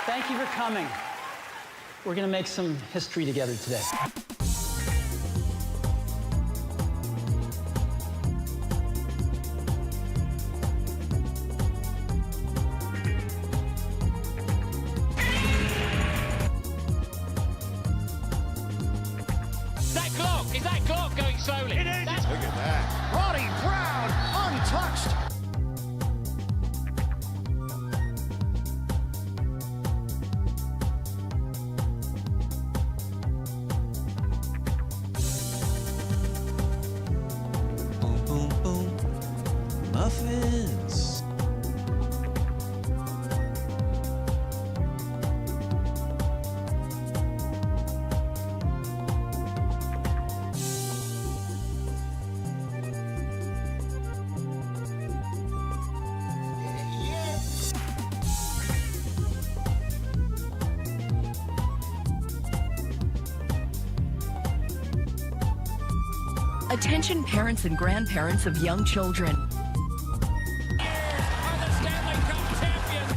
Thank you for coming. We're gonna make some history together today. Is that clock going slowly? It is! Look at that. Ronnie Brown, untouched. Boom, boom, boom. Muffins. Attention parents and grandparents of young children. Are the Stanley Cup champions?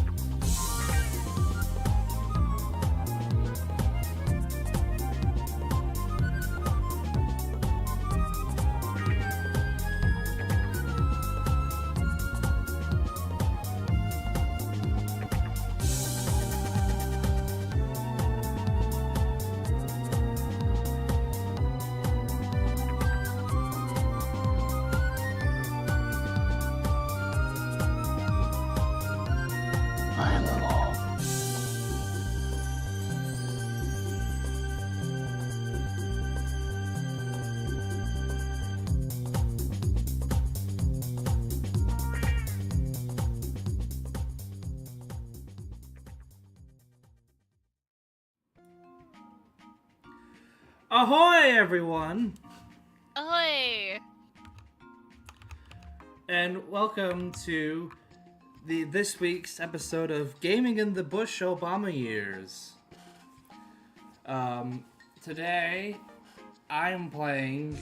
Ahoy, everyone, Ahoy! and welcome to this week's episode of Gaming in the Bush Obama Years. Today, I'm playing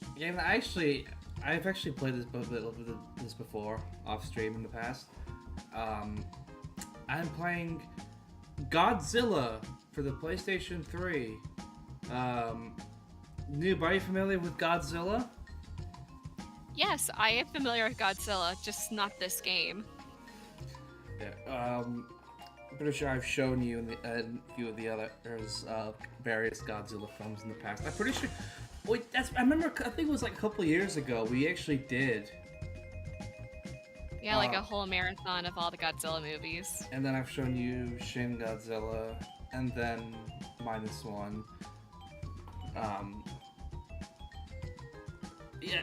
a game that I've actually played this before off stream in the past. I'm playing Godzilla for the PlayStation 3. Anybody familiar with Godzilla? Yes, I am familiar with Godzilla, just not this game. Yeah, I'm pretty sure I've shown you in a few of the others, various Godzilla films in the past. I'm pretty sure. Wait, I remember. I think it was like a couple years ago. We actually did. Yeah, like a whole marathon of all the Godzilla movies. And then I've shown you Shin Godzilla, and then -1. Yeah,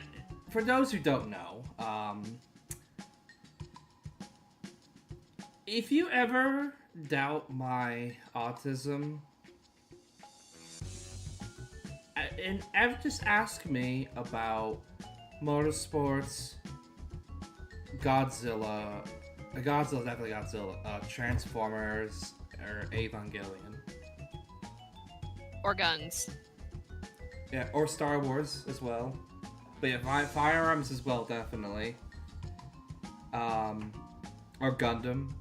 for those who don't know, if you ever doubt my autism, and ever just ask me about motorsports, Godzilla, definitely Godzilla, Transformers, or Evangelion. Or guns. Yeah, or Star Wars as well. But yeah, firearms as well, definitely. Or Gundam.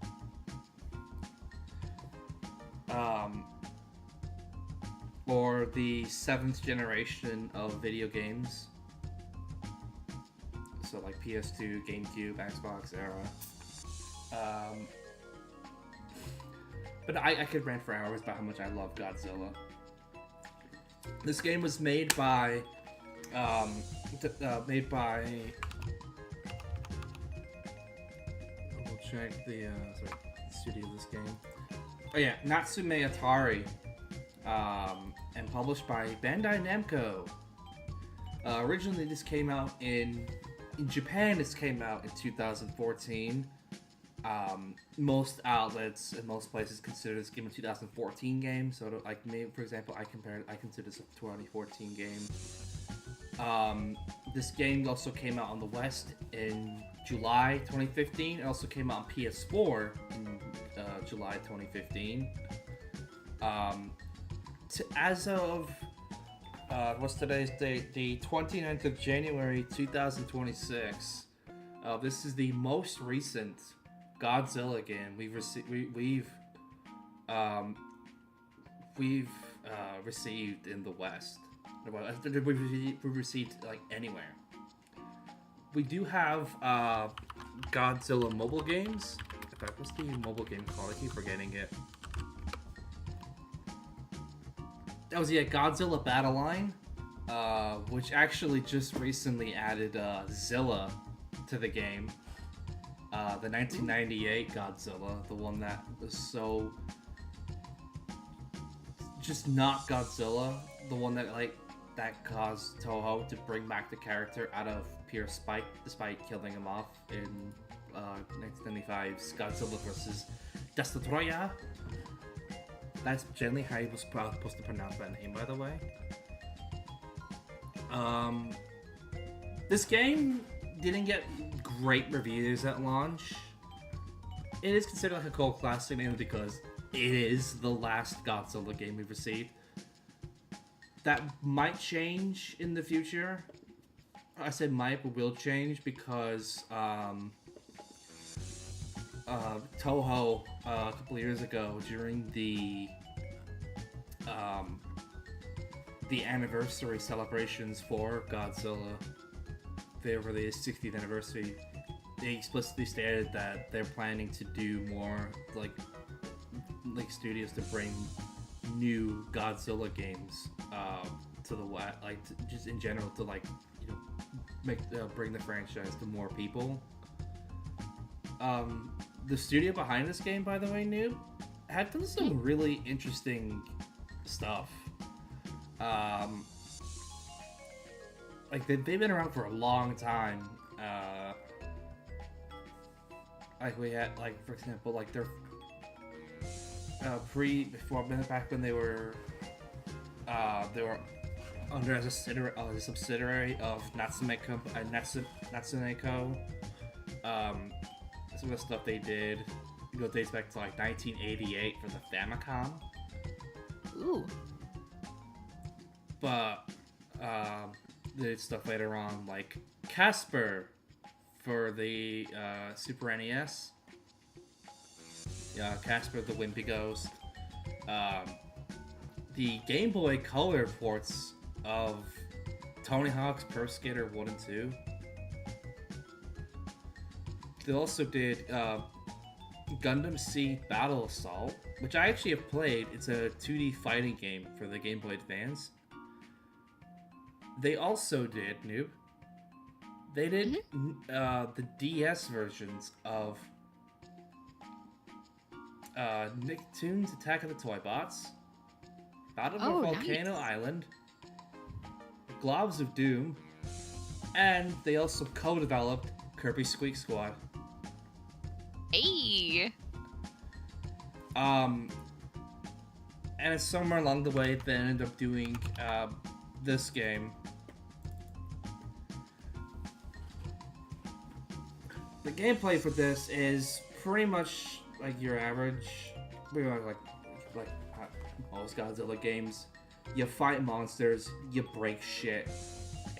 Or the 7th generation of video games. So like PS2, GameCube, Xbox era. But I could rant for hours about how much I love Godzilla. This game was made by, double check the studio of this game. Oh yeah, Natsume Atari, and published by Bandai Namco. Originally, this came out in Japan. This came out in 2014. Most outlets and most places consider this game a 2014 game. So, like me, for example, I consider this a 2014 game. This game also came out on the West in July 2015. It also came out on PS4 in July 2015. As of what's today's date? The 29th of January 2026. This is the most recent Godzilla game we've we've received in the West. Well, we've received like anywhere. We do have Godzilla mobile games. In fact, what's the mobile game called? I keep forgetting it. That was Godzilla Battle Line, which actually just recently added Zilla to the game. The 1998 Godzilla, the one that was so just not Godzilla, the one that that caused Toho to bring back the character out of pure spite, despite killing him off in 1995's Godzilla vs. Destroyer. That's generally how he was supposed to pronounce that name, by the way. This game didn't get great reviews at launch. It is considered like a cult classic mainly because it is the last Godzilla game we've received. That might change in the future. I said might, but will change because Toho a couple years ago during the anniversary celebrations for Godzilla, over the 60th anniversary, they explicitly stated that they're planning to do more like studios to bring new Godzilla games to the West, just in general to bring the franchise to more people. The studio behind this game, by the way, Noob, had done some really interesting stuff. They've been around for a long time. We had, for example, their back when they were under as a subsidiary of Natsuneko. Some of the stuff they did dates back to 1988 for the Famicom. Ooh. But they did stuff later on like Casper for the Super NES. Casper the Wimpy Ghost. The Game Boy Color ports of Tony Hawk's Pro Skater 1 and 2. They also did Gundam Seed Battle Assault, which I actually have played. It's a 2D fighting game for the Game Boy Advance. They also did, Noob. They did the DS versions of Nicktoons Attack of the Toy Bots, Battle for Volcano Island, Globs of Doom, and they also co-developed Kirby Squeak Squad. Hey. And it's somewhere along the way they ended up doing this game. The gameplay for this is pretty much like your average, pretty much like most Godzilla games. You fight monsters, you break shit,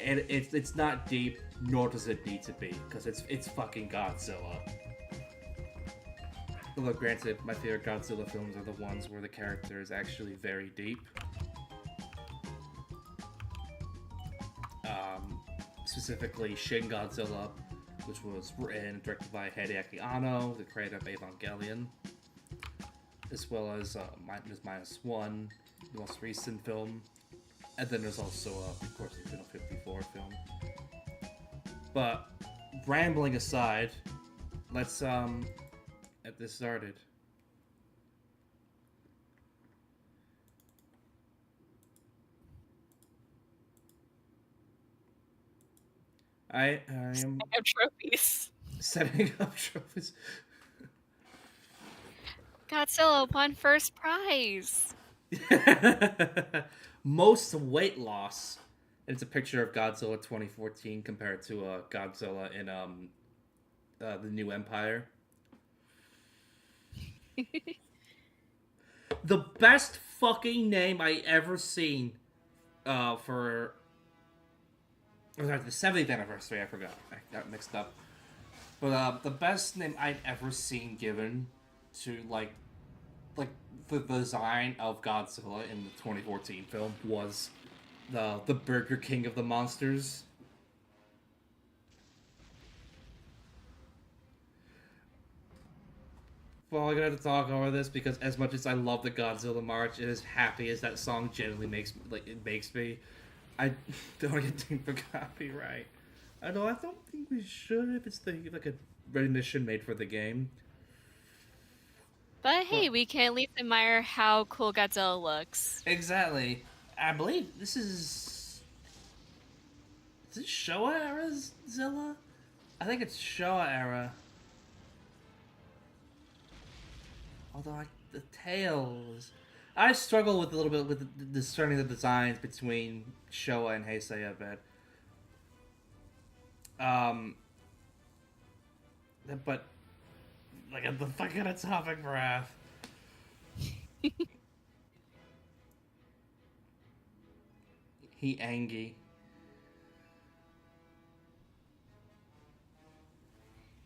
and it's not deep, nor does it need to be, because it's fucking Godzilla. Look, granted, my favorite Godzilla films are the ones where the character is actually very deep. Specifically Shin Godzilla, which was written and directed by Hideaki Anno, the creator of Evangelion, as well as -1, the most recent film, and then there's also, of course, the Final 54 film. But, rambling aside, let's get this started. I am Trophies. setting up trophies. Godzilla won first prize. Most weight loss. And it's a picture of Godzilla 2014 compared to Godzilla in the New Empire. The best fucking name I ever seen for the 70th anniversary. I forgot. I got mixed up. But the best name I'd ever seen given to like the design of Godzilla in the 2014 film was the Burger King of the monsters. Well, I'm gonna have to talk over this because as much as I love the Godzilla March, and as happy as that song generally makes me, I don't get dinged for copyright. I know I don't think we should if it's like a rendition made for the game. But hey, we can at least admire how cool Godzilla looks. Exactly. I believe this is it Showa era Zilla? I think it's Showa era. Although the tails, I struggle with a little bit with discerning the designs between Showa and Heisei a bit. But like at the fucking atomic breath. He Angie.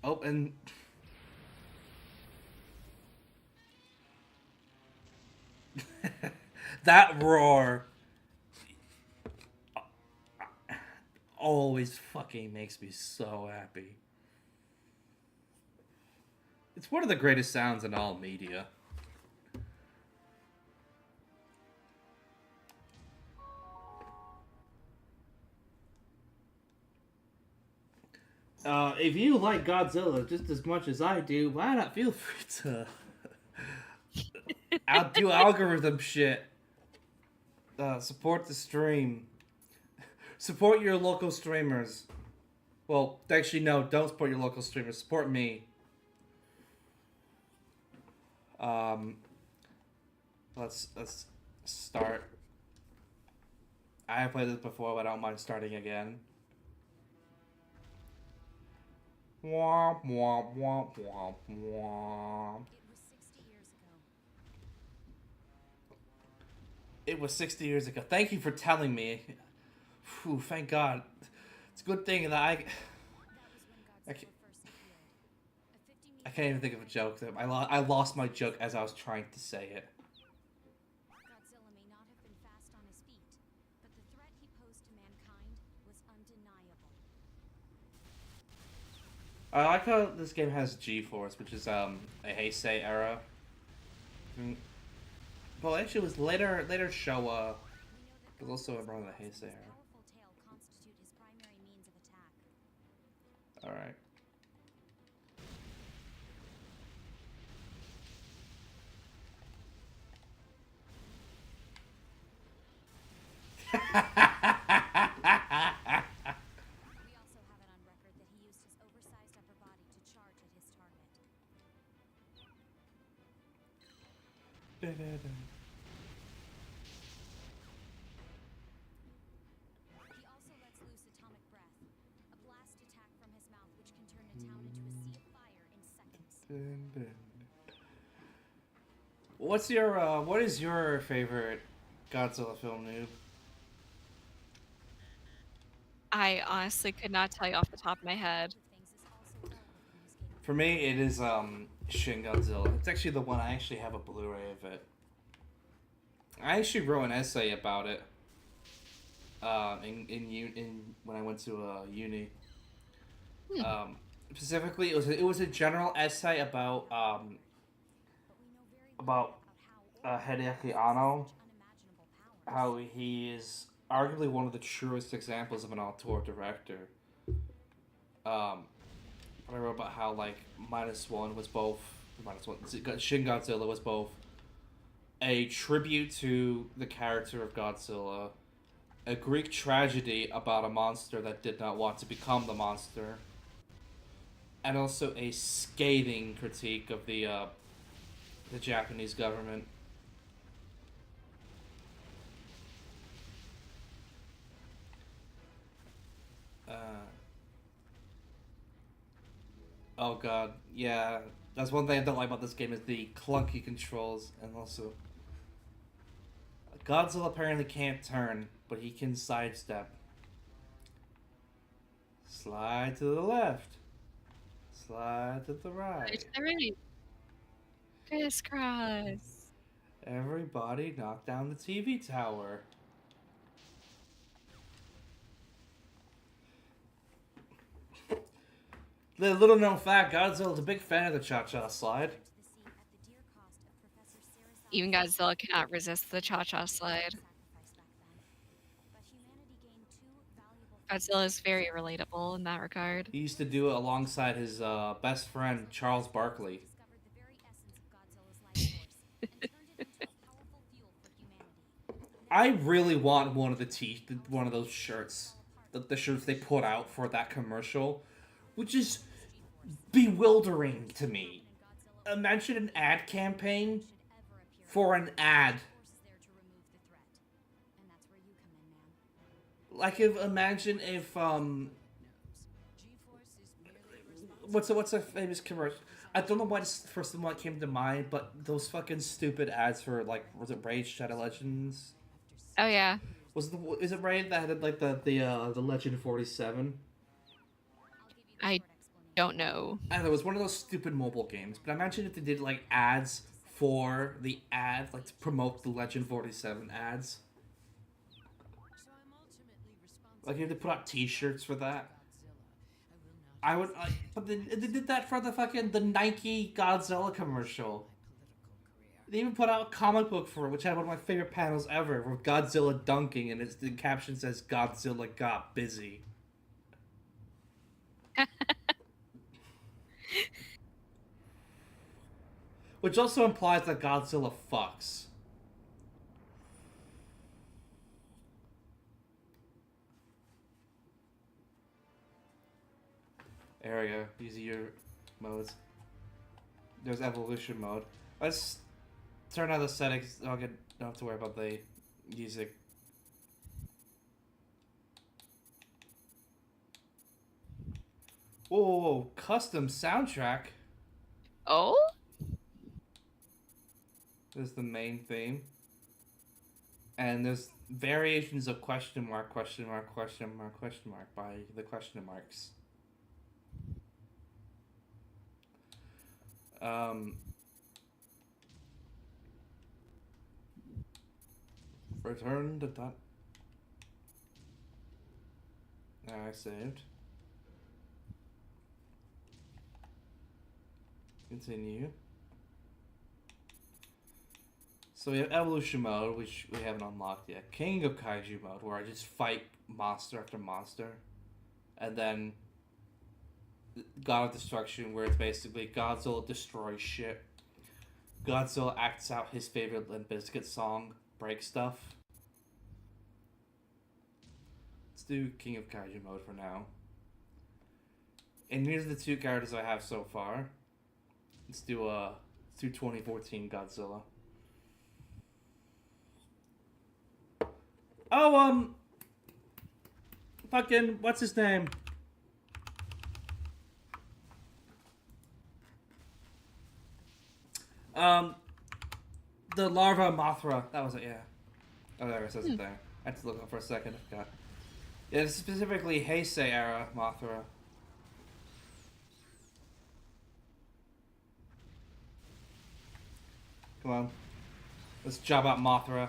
Oh, and that roar always fucking makes me so happy. It's one of the greatest sounds in all media. If you like Godzilla just as much as I do, why not feel free to outdo algorithm shit. Support the stream. Support your local streamers. Well, actually, no, don't support your local streamers. Support me. Let's start. I have played this before, but I don't mind starting again. Womp womp womp womp womp. It was 60 years ago. Thank you for telling me. Whew, thank God. It's a good thing that I can't even think of a joke. I lost my joke as I was trying to say it. Godzilla may not have been fast on his feet, but the threat he posed to mankind was undeniable. I like how this game has G-Force, which is a Heisei era. Well, actually, it was later Showa. It was also around the Heisei era. Powerful tail constitute his primary means of attack. All right. We also have it on record that he used his oversized upper body to charge at his target. He also lets loose atomic breath, a blast attack from his mouth which can turn a town into a sea of fire in seconds. What is your favorite Godzilla film, noob? I honestly could not tell you off the top of my head. Things is also relevant in his game. For me, it is Shin Godzilla. It's actually the one I actually have a Blu-ray of it. I actually wrote an essay about it. In when I went to uni. Specifically, it was a general essay about Hideaki Anno, how he is arguably one of the truest examples of an auteur director. I wrote about how Shin Godzilla was both a tribute to the character of Godzilla, a Greek tragedy about a monster that did not want to become the monster, and also a scathing critique of the Japanese government. Oh god, yeah. That's one thing I don't like about this game is the clunky controls, and also Godzilla apparently can't turn, but he can sidestep. Slide to the left. Slide to the right. Right to the right. Crisscross. Everybody knock down the TV tower. The little known fact, Godzilla's a big fan of the cha-cha slide. Even Godzilla cannot resist the cha-cha slide. Godzilla is very relatable in that regard. He used to do it alongside his best friend, Charles Barkley. I really want one of those shirts, the shirts they put out for that commercial, which is bewildering to me. Imagine an ad campaign for an ad. Imagine if what's a famous commercial? I don't know why it's the first one that came to mind, but those fucking stupid ads for was it Raid Shadow Legends? Oh yeah. Is it Raid that had the Legend 47? I don't know. I don't know, it was one of those stupid mobile games. But imagine if they did ads for the ad, to promote the Legend 47 ads. You have to put out T-shirts for that. I would, but they did that for the Nike Godzilla commercial. They even put out a comic book for it, which had one of my favorite panels ever, with Godzilla dunking, and the caption says, "Godzilla got busy." Which also implies that Godzilla fucks. There we go. Easier modes. There's evolution mode. Let's turn on the settings. Don't have to worry about the music. Whoa, custom soundtrack. Oh? There's the main theme. And there's variations of question mark, question mark, question mark, question mark by the question marks. Return to that. I saved. Continue. So we have evolution mode, which we haven't unlocked yet. King of Kaiju mode, where I just fight monster after monster. And then God of Destruction, where it's basically Godzilla destroys shit. Godzilla acts out his favorite Limp Bizkit song, Break Stuff. Let's do King of Kaiju mode for now. And here's the two characters I have so far. Let's do 2014 Godzilla. Oh, fucking, what's his name? The larva Mothra. That was it, yeah. Oh, there it says it there. I had to look up for a second. I forgot. Yeah, it's specifically Heisei era Mothra. Come on. Let's job out Mothra.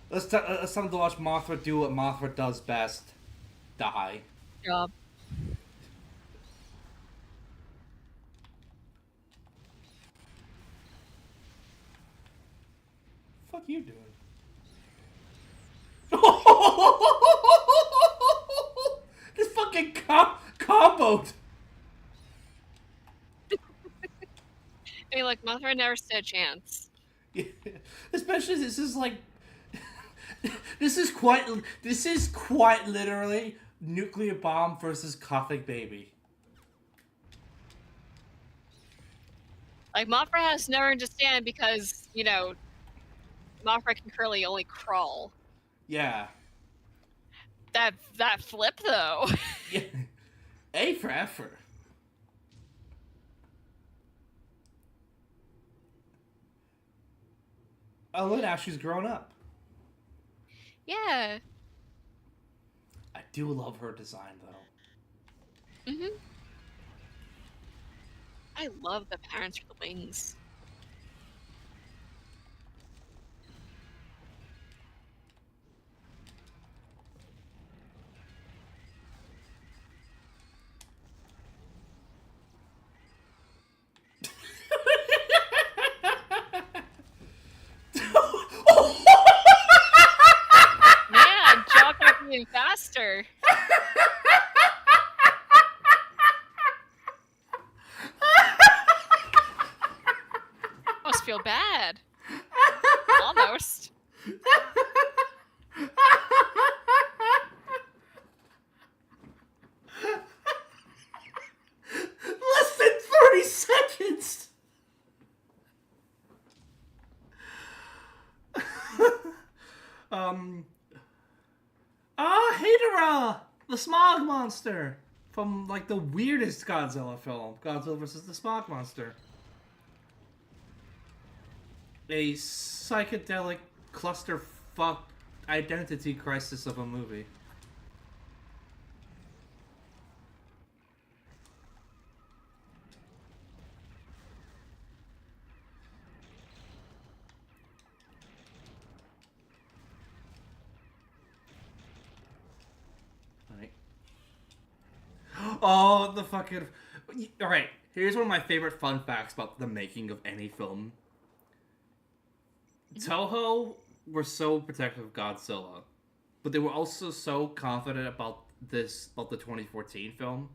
Let's time to watch Mothra do what Mothra does best. Die. Job. Fuck you doing? This fucking comboed. I mean, like, Mothra never stood a chance. Yeah. Especially this is this is quite literally nuclear bomb versus Gothic baby. Like, Mothra has never to stand because, you know, Mothra can currently only crawl. Yeah. That flip, though. Yeah. A for effort. Oh, look, now she's grown up. Yeah. I do love her design, though. Mm-hmm. I love the patterns for the wings. Man, Jock got moving faster. Almost feel bad. Almost. Less than 30 seconds! Hedorah! The smog monster! From, like, the weirdest Godzilla film. Godzilla vs. the Smog Monster. A psychedelic clusterfuck identity crisis of a movie. Oh, the fucking... Alright, here's one of my favorite fun facts about the making of any film. Toho were so protective of Godzilla, but they were also so confident about the 2014 film.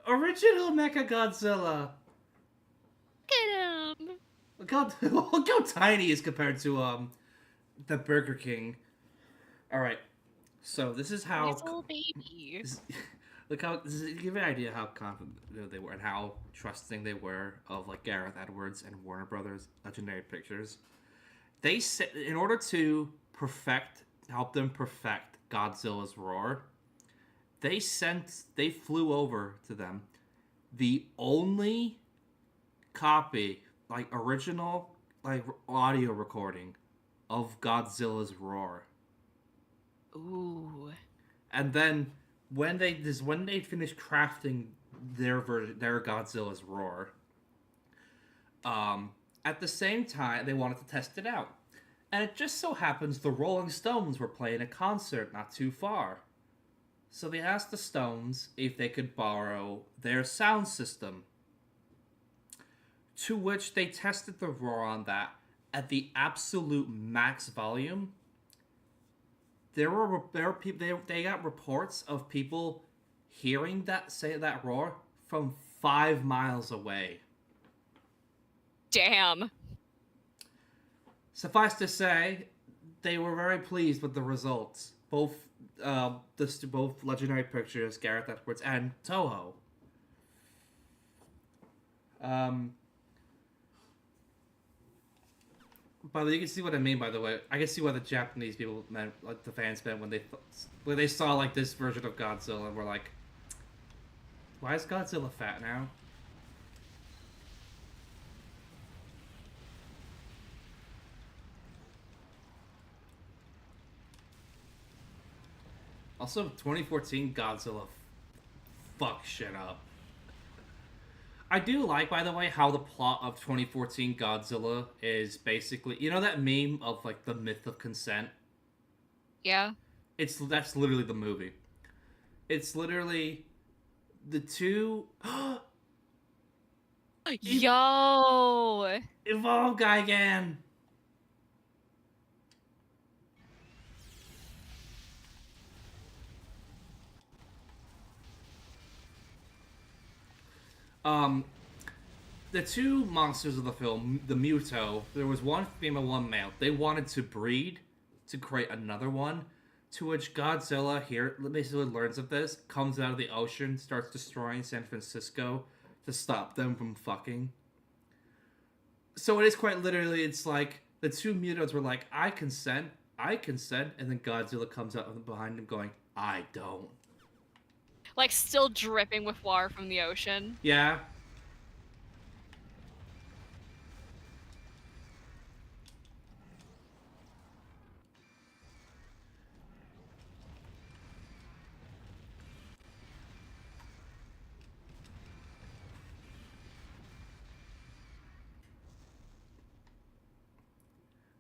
Original Mechagodzilla! Look at him! Look how tiny he is compared to, the Burger King. Alright. So this is how. Nice little baby. Look how. This is, give you an idea how confident they were and how trusting they were of like Gareth Edwards and Warner Brothers Legendary Pictures. They said in order to help them perfect Godzilla's roar, they flew over to them the only copy, like original, like audio recording of Godzilla's roar. Ooh. And then when they finished crafting their Godzilla's roar, at the same time they wanted to test it out, and it just so happens the Rolling Stones were playing a concert not too far, so they asked the Stones if they could borrow their sound system. To which they tested the roar on that at the absolute max volume. There were people. They got reports of people hearing that roar from 5 miles away. Damn. Suffice to say, they were very pleased with the results. Both Legendary Pictures, Gareth Edwards, and Toho. By the way, you can see what I mean. By the way, I can see why the Japanese people meant, like the fans meant when they saw like this version of Godzilla and were like, "Why is Godzilla fat now?" Also, 2014 Godzilla fuck shit up. I do like, by the way, how the plot of 2014 Godzilla is basically... You know that meme of, like, the myth of consent? Yeah. That's literally the movie. It's literally the two... Yo! Evolve Gigan! The two monsters of the film, the Muto, there was one female, one male. They wanted to breed to create another one, to which Godzilla here basically learns of this, comes out of the ocean, starts destroying San Francisco to stop them from fucking. So it is quite literally, it's like, the two Mutos were like, I consent, and then Godzilla comes out behind him going, I don't. Like, still dripping with water from the ocean. Yeah.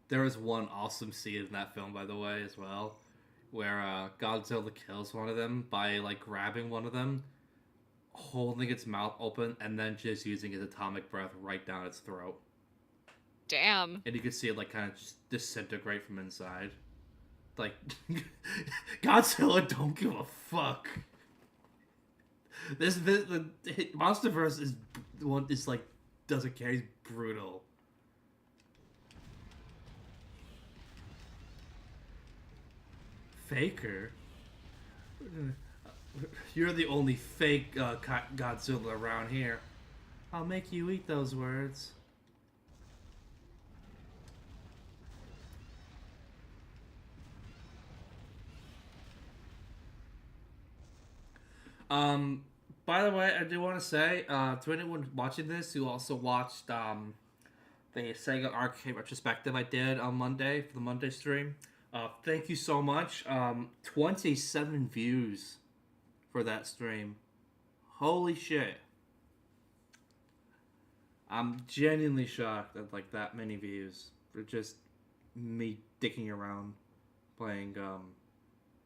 There was one awesome scene in that film, by the way, as well, where Godzilla kills one of them by like grabbing one of them, holding its mouth open, and then just using his atomic breath right down its throat. Damn. And you could see it like kind of just disintegrate from inside. Like Godzilla don't give a fuck. The MonsterVerse is one is like doesn't care. He's brutal. Faker. You're the only fake Godzilla around here. I'll make you eat those words. By the way, I do want to say, to anyone watching this who also watched, the Sega Arcade retrospective I did on Monday, for the Monday stream, thank you so much. 27 views for that stream. Holy shit. I'm genuinely shocked at, like, that many views for just me dicking around playing,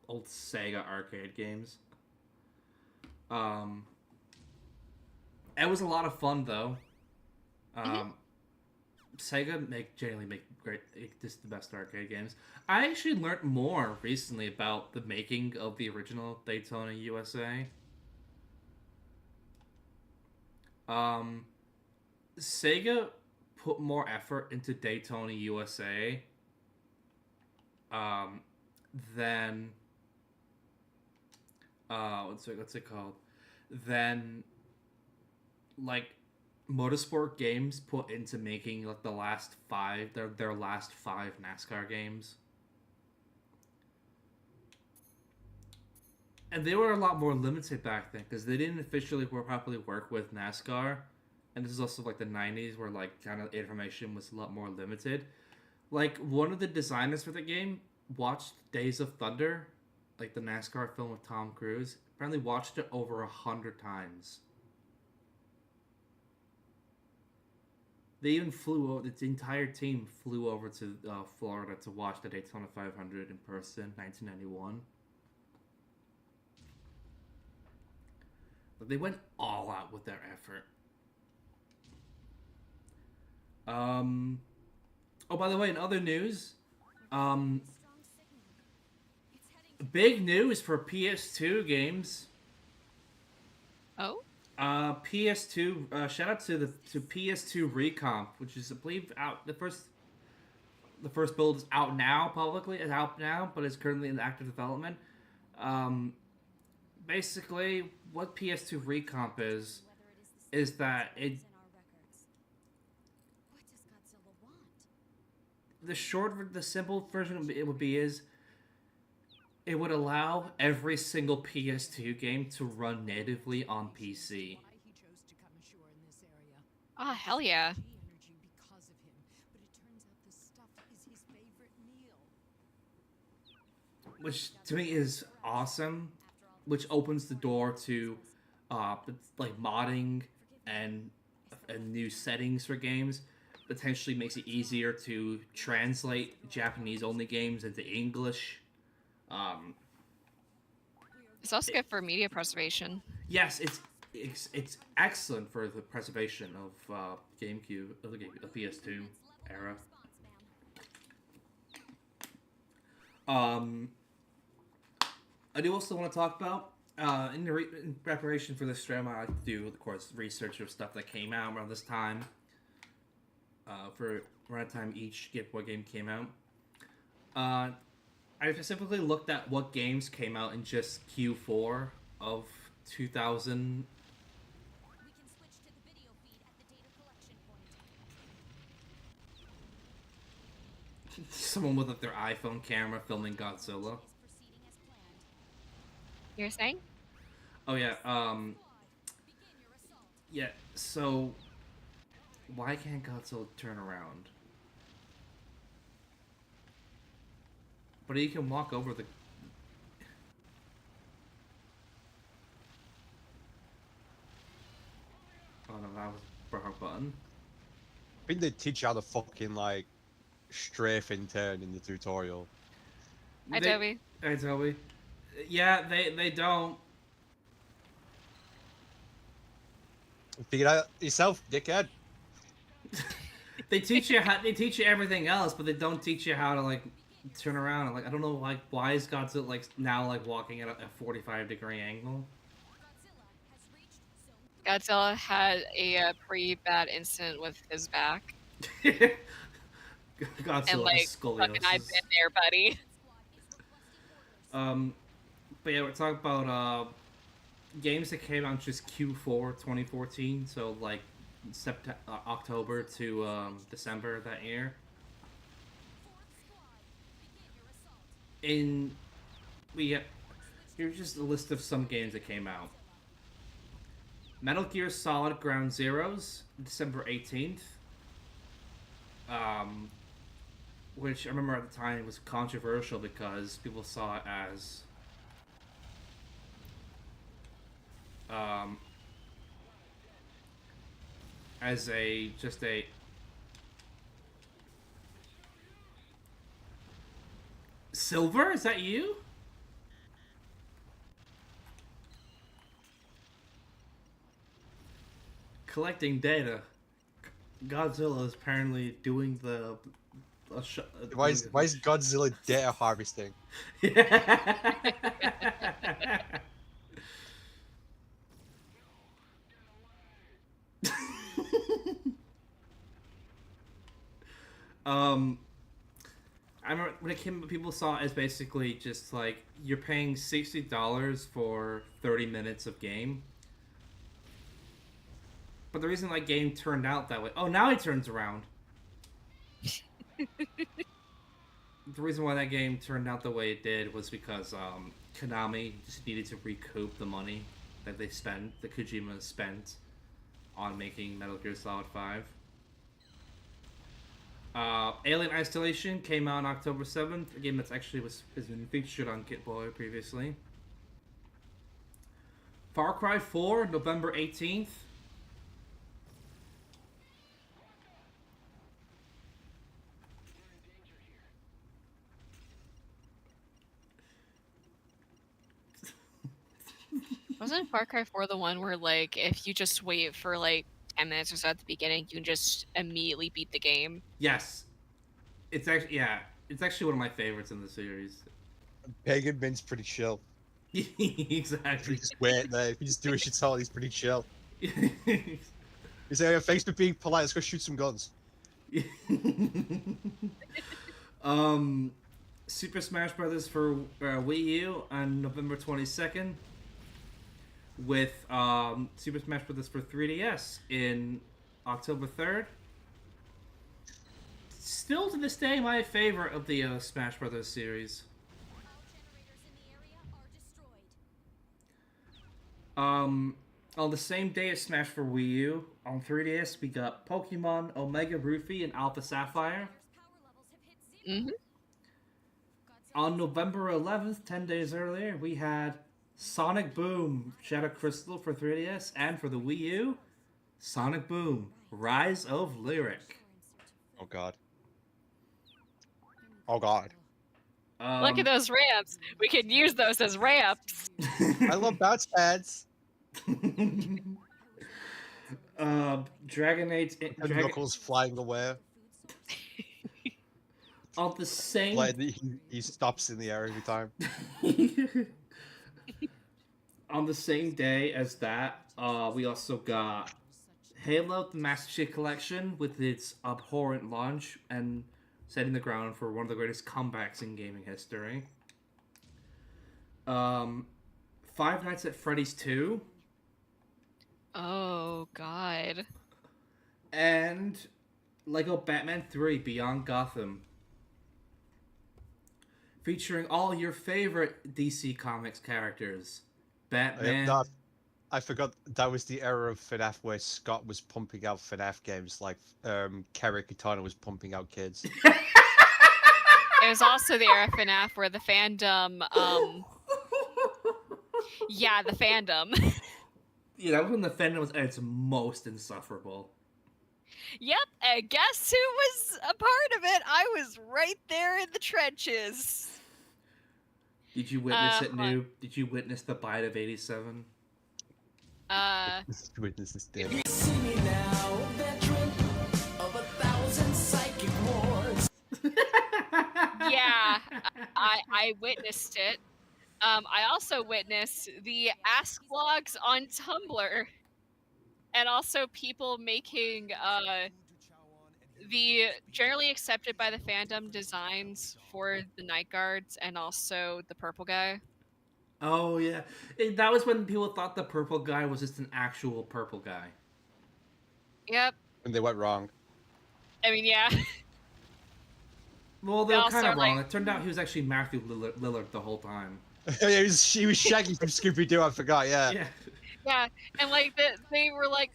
old Sega Arcade games. It was a lot of fun though. Sega generally make great, just the best arcade games. I actually learned more recently about the making of the original Daytona USA. Sega put more effort into Daytona USA than what's it called? Then like Motorsport Games put into making like the last five their last 5 NASCAR games. And they were a lot more limited back then because they didn't officially properly work with NASCAR. And this is also like the 90s where like kind of information was a lot more limited. Like one of the designers for the game watched Days of Thunder, like the NASCAR film with Tom Cruise. Apparently watched it over 100 times. They even flew over, the entire team flew over to Florida to watch the Daytona 500 in person, 1991. But they went all out with their effort. Oh, by the way, in other news, big news for PS2 games. Oh? PS2. Shout out to PS2 Recomp, which is I believe out the first build is out now publicly. It's out now, but it's currently in active development. Basically, what PS2 Recomp is that it. The simple version it would be is. It would allow every single PS2 game to run natively on PC. Ah, hell yeah. Which to me is awesome, which opens the door to like modding and new settings for games. Potentially makes it easier to translate Japanese only games into English. It's also good for media preservation. Yes, it's excellent for the preservation of GameCube, of the PS2 era. I do also want to talk about in preparation for this stream. I like to do, of course, research of stuff that came out around this time. For around the time each what game came out. I specifically looked at what games came out in just Q4 of 2000. We can switch to the video feed at the data collection point. Someone with like, their iPhone camera filming Godzilla. Proceeding as planned. You're saying? Oh yeah, Begin your assault. yeah, so why can't Godzilla turn around? But he can walk over the... Oh no, that was the wrong button. I think they teach you how to fucking like strafing turn in the tutorial. Hi, Toby. Hi, Toby. Yeah, they don't. Figure it out yourself, dickhead. They teach you everything else, but they don't teach you how to like turn around. And, like I don't know like why is Godzilla like now like walking at a 45-degree angle? Godzilla had a pretty bad incident with his back. Godzilla And like, has fucking I've scoliosis. been there, buddy. But yeah, we're talking about games that came out just Q4 2014, so like October to December that year. Here's just a list of some games that came out. Metal Gear Solid Ground Zeroes, December 18th. Which I remember at the time was controversial because people saw it as a Silver? Is that you? Collecting data. Godzilla is apparently doing the. Why is Godzilla data harvesting? I remember when it came, people saw it as basically just like you're paying $60 for 30 minutes of game. But the reason that game turned out that way, oh, now it turns around. The reason why that game turned out the way it did was because Konami just needed to recoup the money that Kojima spent on making Metal Gear Solid 5. Alien Isolation came out on October 7th, a game that's actually has been featured on GitB previously. Far Cry 4, November 18th. Wasn't Far Cry 4 the one where, like, if you just wait for, like, 10 minutes or so at the beginning, you can just immediately beat the game? Yes. It's actually one of my favorites in the series. Pagan Min's pretty chill. Exactly. You just wait there. If you just do as you're told, he's pretty chill. He's like, thanks for being polite, let's go shoot some guns. Super Smash Brothers for Wii U on November 22nd. With Super Smash Brothers for 3DS in October 3rd. Still to this day, my favorite of the Smash Brothers series. On the same day as Smash for Wii U, on 3DS, we got Pokemon Omega Ruby and Alpha Sapphire. Mm-hmm. On November 11th, 10 days earlier, we had Sonic Boom Shadow Crystal for 3DS, and for the Wii U, Sonic Boom Rise of Lyric. Oh god. Oh god. Look at those ramps. We could use those as ramps. I love bounce pads. Dragon Age... Knuckles flying away. On the same... Like, he stops in the air every time. On the same day as that, we also got Halo, the Master Chief Collection, with its abhorrent launch and setting the ground for one of the greatest comebacks in gaming history. Five Nights at Freddy's 2. Oh, God. And Lego Batman 3 Beyond Gotham. Featuring all your favorite DC Comics characters. Batman. I forgot that was the era of FNAF where Scott was pumping out FNAF games like Kerry Katana was pumping out kids. It was also the era of FNAF where the fandom, yeah, the fandom. Yeah, that was when the fandom was at its most insufferable. Yep, and guess who was a part of it? I was right there in the trenches. Did you witness it, hold on. Noob? Did you witness the bite of 87? Witness this deal. Yeah, I witnessed it. I also witnessed the ask blogs on Tumblr, and also people making the generally accepted by the fandom designs for the night guards and also the purple guy. Oh yeah, that was when people thought the purple guy was just an actual purple guy. Yep. And they went wrong. I mean, yeah. Well, they They were also kind of are wrong. like, It turned out he was actually Matthew Lillard the whole time. He was Shaggy from Scooby Doo. I forgot. Yeah. Yeah. yeah, and like they were like,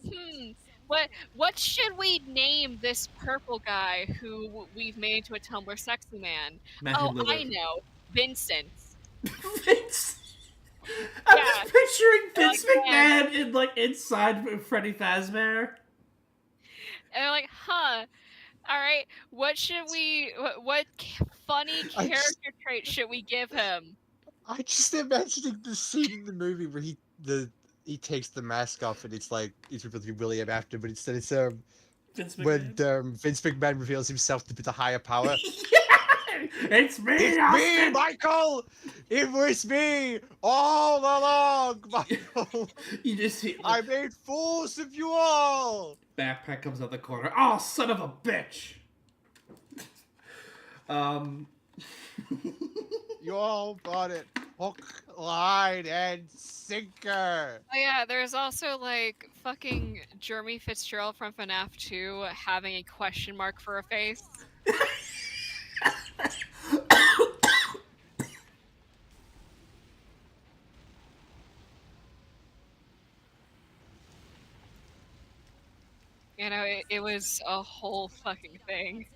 what should we name this purple guy who we've made into a Tumblr sexy man? Matthew Oh, I Lillard. know, Vincent. Vince. I'm Yeah. just picturing Vince Like, man. McMahon in like inside Freddy Fazbear. And they're like, all right, what should we? What funny I character just- trait should we give him? I just imagining the scene in the movie where he takes the mask off and it's like it's supposed to be William after, but instead it's Vince when Vince McMahon reveals himself to be the higher power. It's me, It's me, Austin! Michael. It was me all along, Michael. You just see I made fools of you all. backpack comes out the corner. Oh, son of a bitch! You all bought it. Hook, line, and sinker. Oh yeah, there's also like fucking Jeremy Fitzgerald from FNAF 2 having a question mark for a face. You know, it was a whole fucking thing.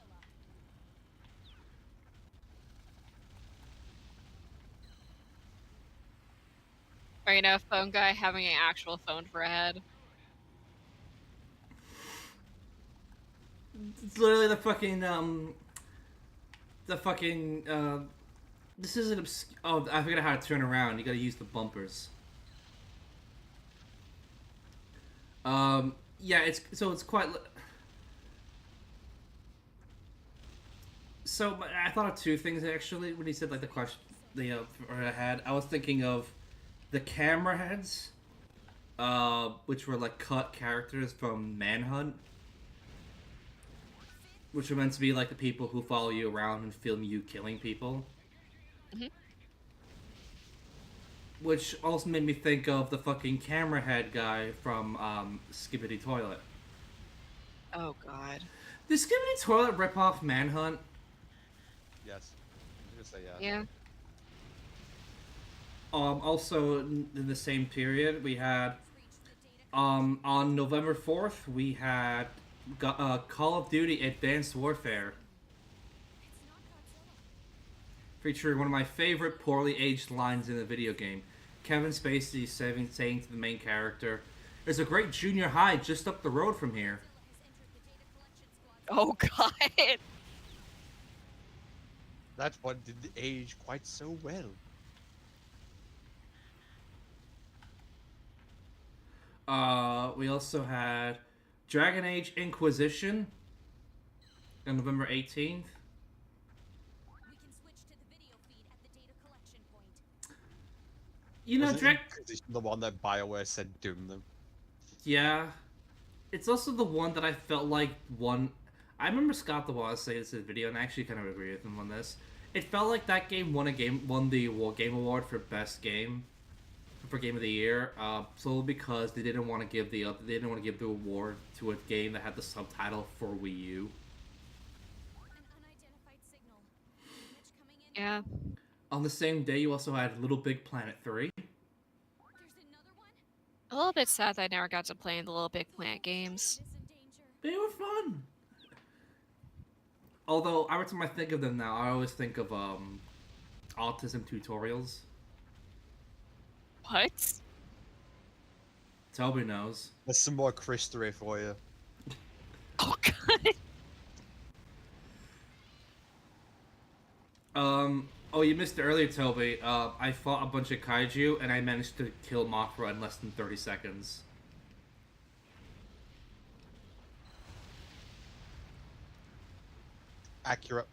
Or, you know, a phone guy having an actual phone for a head. It's literally the fucking this is an oh, I forgot how to turn around. You gotta use the bumpers. Yeah, it's quite. So I thought of two things actually when he said like the question I had. I was thinking of the camera heads, which were like cut characters from Manhunt, which are meant to be like the people who follow you around and film you killing people. Mhm. Which also made me think of the fucking camera head guy from Skibbity Toilet. Oh god. Did Skibbity Toilet rip off Manhunt? Yes. I'm gonna say yes. Yeah. Also in the same period we had on November 4th we had Call of Duty Advanced Warfare, featuring one of my favorite poorly aged lines in the video game. Kevin Spacey saying to the main character, "There's a great junior high just up the road from here." Oh god. That one didn't age quite so well. We also had Dragon Age Inquisition on November 18th. We can switch to the video feed at the data collection point. You know, Wasn't Inquisition the one that BioWare said doom them? Yeah. It's also the one that I felt like won. I remember Scott the Waz say this in the video, and I actually kind of agree with him on this. It felt like that game won the Game Award for best game, for Game of the Year, solely because they didn't want to give the award to a game that had the subtitle for Wii U. An unidentified signal. Image coming in. Yeah. On the same day, you also had Little Big Planet 3. There's another one. A little bit sad that I never got to play the Little Big Planet games. Is in danger. They were fun. Although every time I think of them now, I always think of autism tutorials. What? Toby knows. There's some more Chris 3 for you. Oh god. Oh, you missed it earlier, Toby. I fought a bunch of kaiju, and I managed to kill Mothra in less than 30 seconds. Accurate.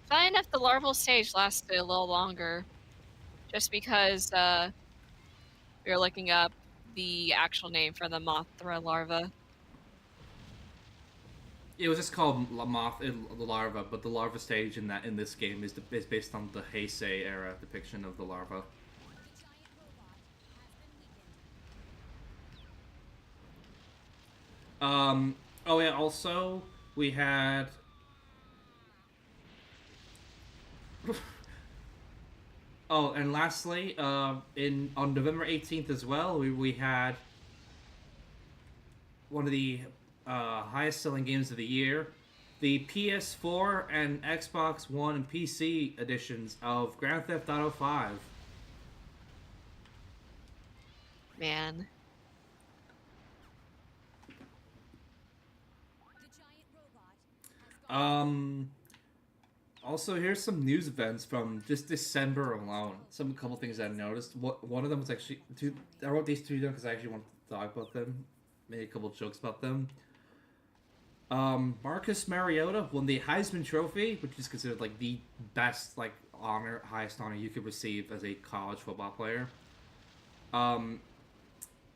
Funny enough, the larval stage lasted a little longer. Just because we were looking up the actual name for the Mothra larva. It was just called the larva, but the larva stage in this game is based on the Heisei era depiction of the larva. Oh yeah. Also, we had. Oh, and lastly, on November 18th as well, we had one of the highest selling games of the year, the PS4 and Xbox One and PC editions of Grand Theft Auto 5. Man. Also, here's some news events from just December alone. A couple things I noticed. One of them was actually I wrote these two down because I actually wanted to talk about them, made a couple jokes about them. Marcus Mariota won the Heisman Trophy, which is considered like the best highest honor you could receive as a college football player.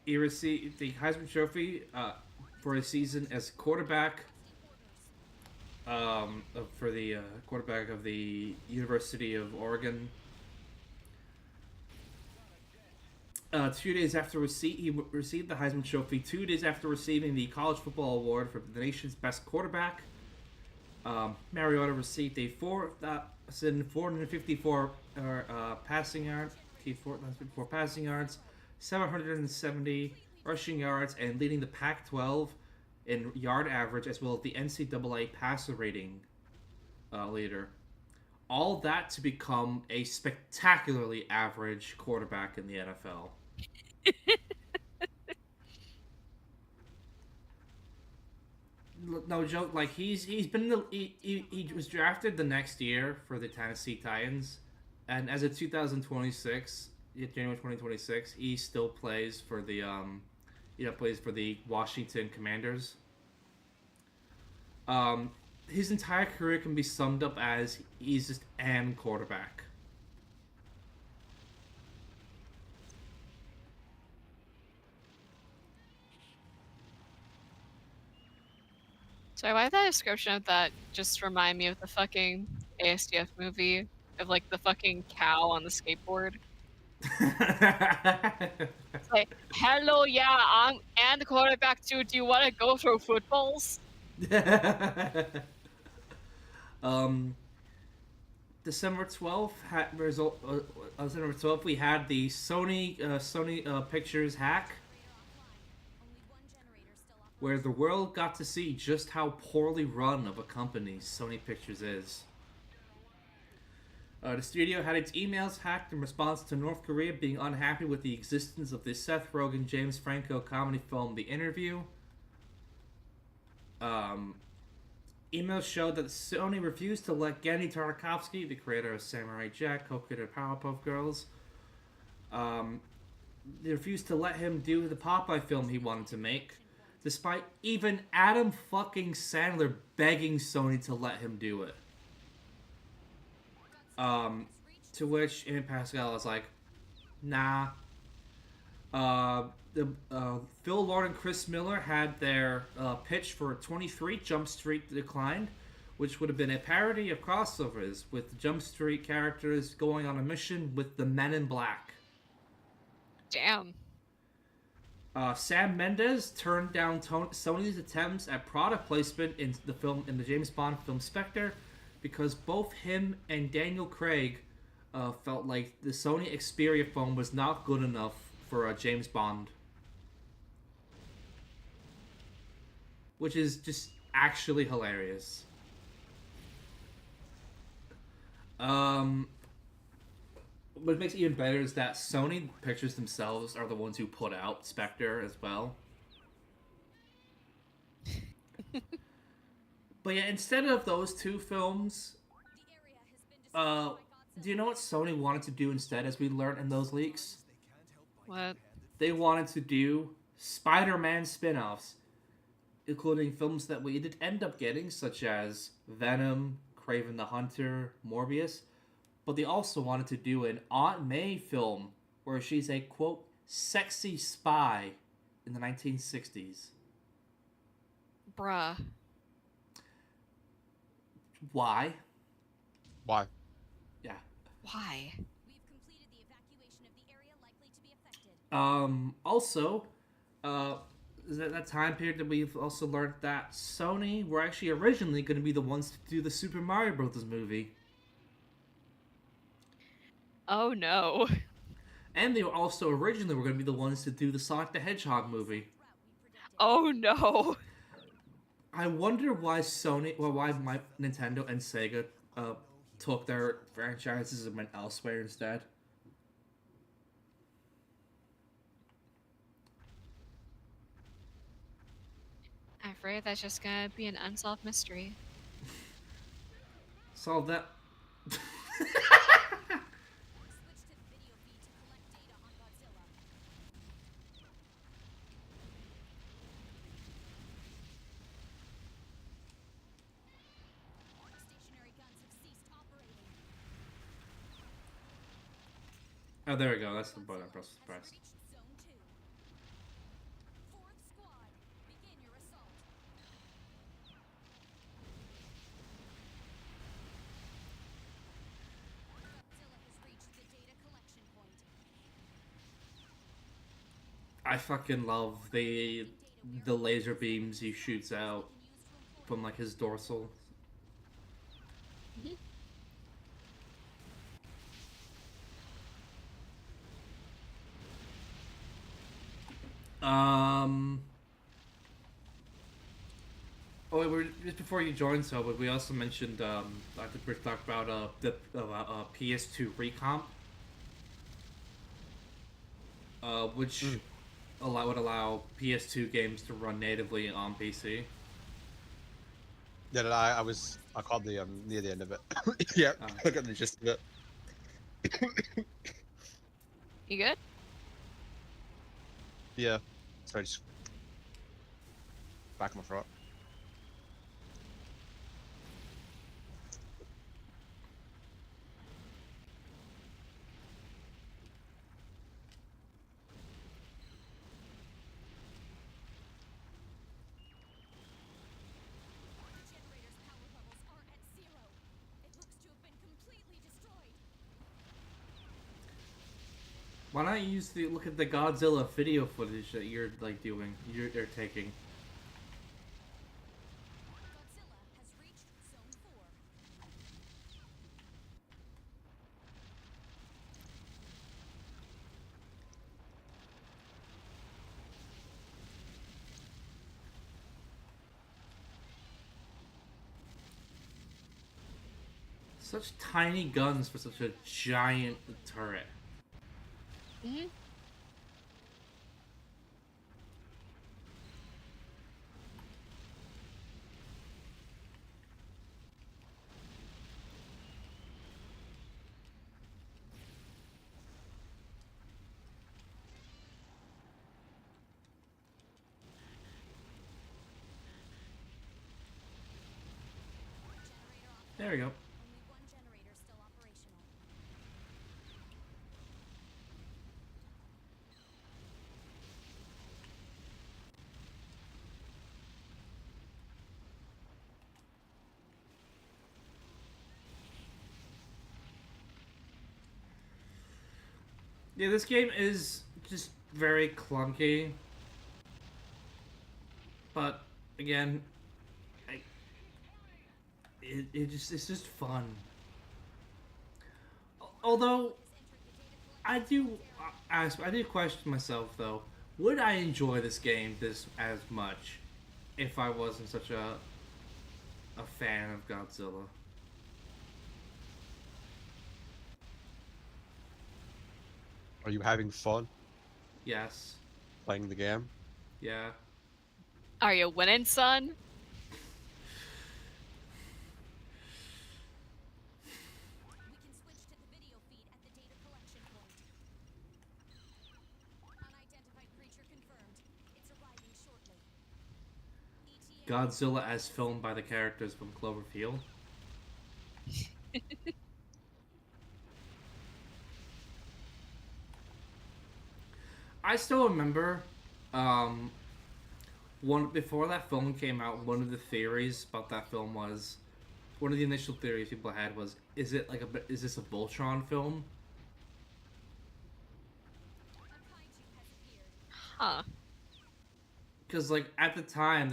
He received the Heisman Trophy for a season as quarterback. For the quarterback of the University of Oregon. 2 days after he received the Heisman Trophy, 2 days after receiving the College Football Award for the nation's best quarterback, Mariota received a 4,454 passing yards, 4,454 passing yards, 770 rushing yards, and leading the Pac-12 in yard average, as well as the NCAA passer rating leader. All that to become a spectacularly average quarterback in the NFL. No joke. Like he was drafted the next year for the Tennessee Titans, and as of 2026, January 2026, he still plays for the plays for the Washington Commanders. His entire career can be summed up as he's just an quarterback. Sorry, why did that description of that just remind me of the fucking ASDF movie of like the fucking cow on the skateboard? It's like, hello, yeah, I'm and the quarterback too. Do you want to go through footballs? December 12th December 12th we had the Sony Pictures hack, where the world got to see just how poorly run of a company Sony Pictures is. The studio had its emails hacked in response to North Korea being unhappy with the existence of the Seth Rogen, James Franco comedy film The Interview. Emails showed that Sony refused to let Genndy Tartakovsky, the creator of Samurai Jack, co-creator of Powerpuff Girls, they refused to let him do the Popeye film he wanted to make, despite even Adam fucking Sandler begging Sony to let him do it. To which Amy Pascal was like, nah. Phil Lord and Chris Miller had their pitch for 23 Jump Street declined, which would have been a parody of crossovers with Jump Street characters going on a mission with the Men in Black. Damn. Sam Mendes turned down Sony's attempts at product placement in the James Bond film Spectre, because both him and Daniel Craig felt like the Sony Xperia phone was not good enough for a James Bond. Which is just actually hilarious. What makes it even better is that Sony Pictures themselves are the ones who put out Spectre as well. But yeah, instead of those two films, The area has been destroyed by Godzilla. do you know what Sony wanted to do instead, as we learned in those leaks? What? They wanted to do Spider-Man spin-offs, including films that we did end up getting, such as Venom, Kraven the Hunter, Morbius. But they also wanted to do an Aunt May film where she's a, quote, sexy spy in the 1960s. Bruh. Why? Why? Yeah. Why? We've completed the evacuation of the area likely to be affected. Also, is that time period that we've also learned that Sony were actually originally going to be the ones to do the Super Mario Bros. Movie. Oh no. And they were also originally were going to be the ones to do the Sonic the Hedgehog movie. Oh no. I wonder why why Nintendo and Sega took their franchises and went elsewhere instead. I'm afraid that's just gonna be an unsolved mystery. Solve that. Switch to the video feed to collect data on Godzilla. Stationary guns have ceased operating. Oh, there we go. That's the button I pressed. Has reached Zone 2. Fourth squad, begin your assault. Godzilla has reached the data collection point. I fucking love the laser beams he shoots out from like his dorsal. Oh, wait, just before you joined, so we also mentioned I think we talked about the PS2 recomp, which would allow PS2 games to run natively on PC. Yeah, I caught the near the end of it. Yeah, I got the gist of it. You good? Yeah. Sorry, just back of my throat. Generator's power levels are at 0. It looks to have been completely destroyed. Why not use look at the Godzilla video footage that you're like doing? You're taking. Godzilla has reached Zone 4. Such tiny guns for such a giant turret. Mm-hmm. There we go. Only one generator still operational. Yeah, this game is just very clunky. But again, it's just fun. Although I do question myself though, would I enjoy this game this as much if I wasn't such a fan of Godzilla? Are you having fun Yes. playing the game? Yeah. Are you winning, son? Godzilla as filmed by the characters from Cloverfield. I still remember, before that film came out, one of the theories about that film was, one of the initial theories people had was, is this a Voltron film? Huh. Because like at the time,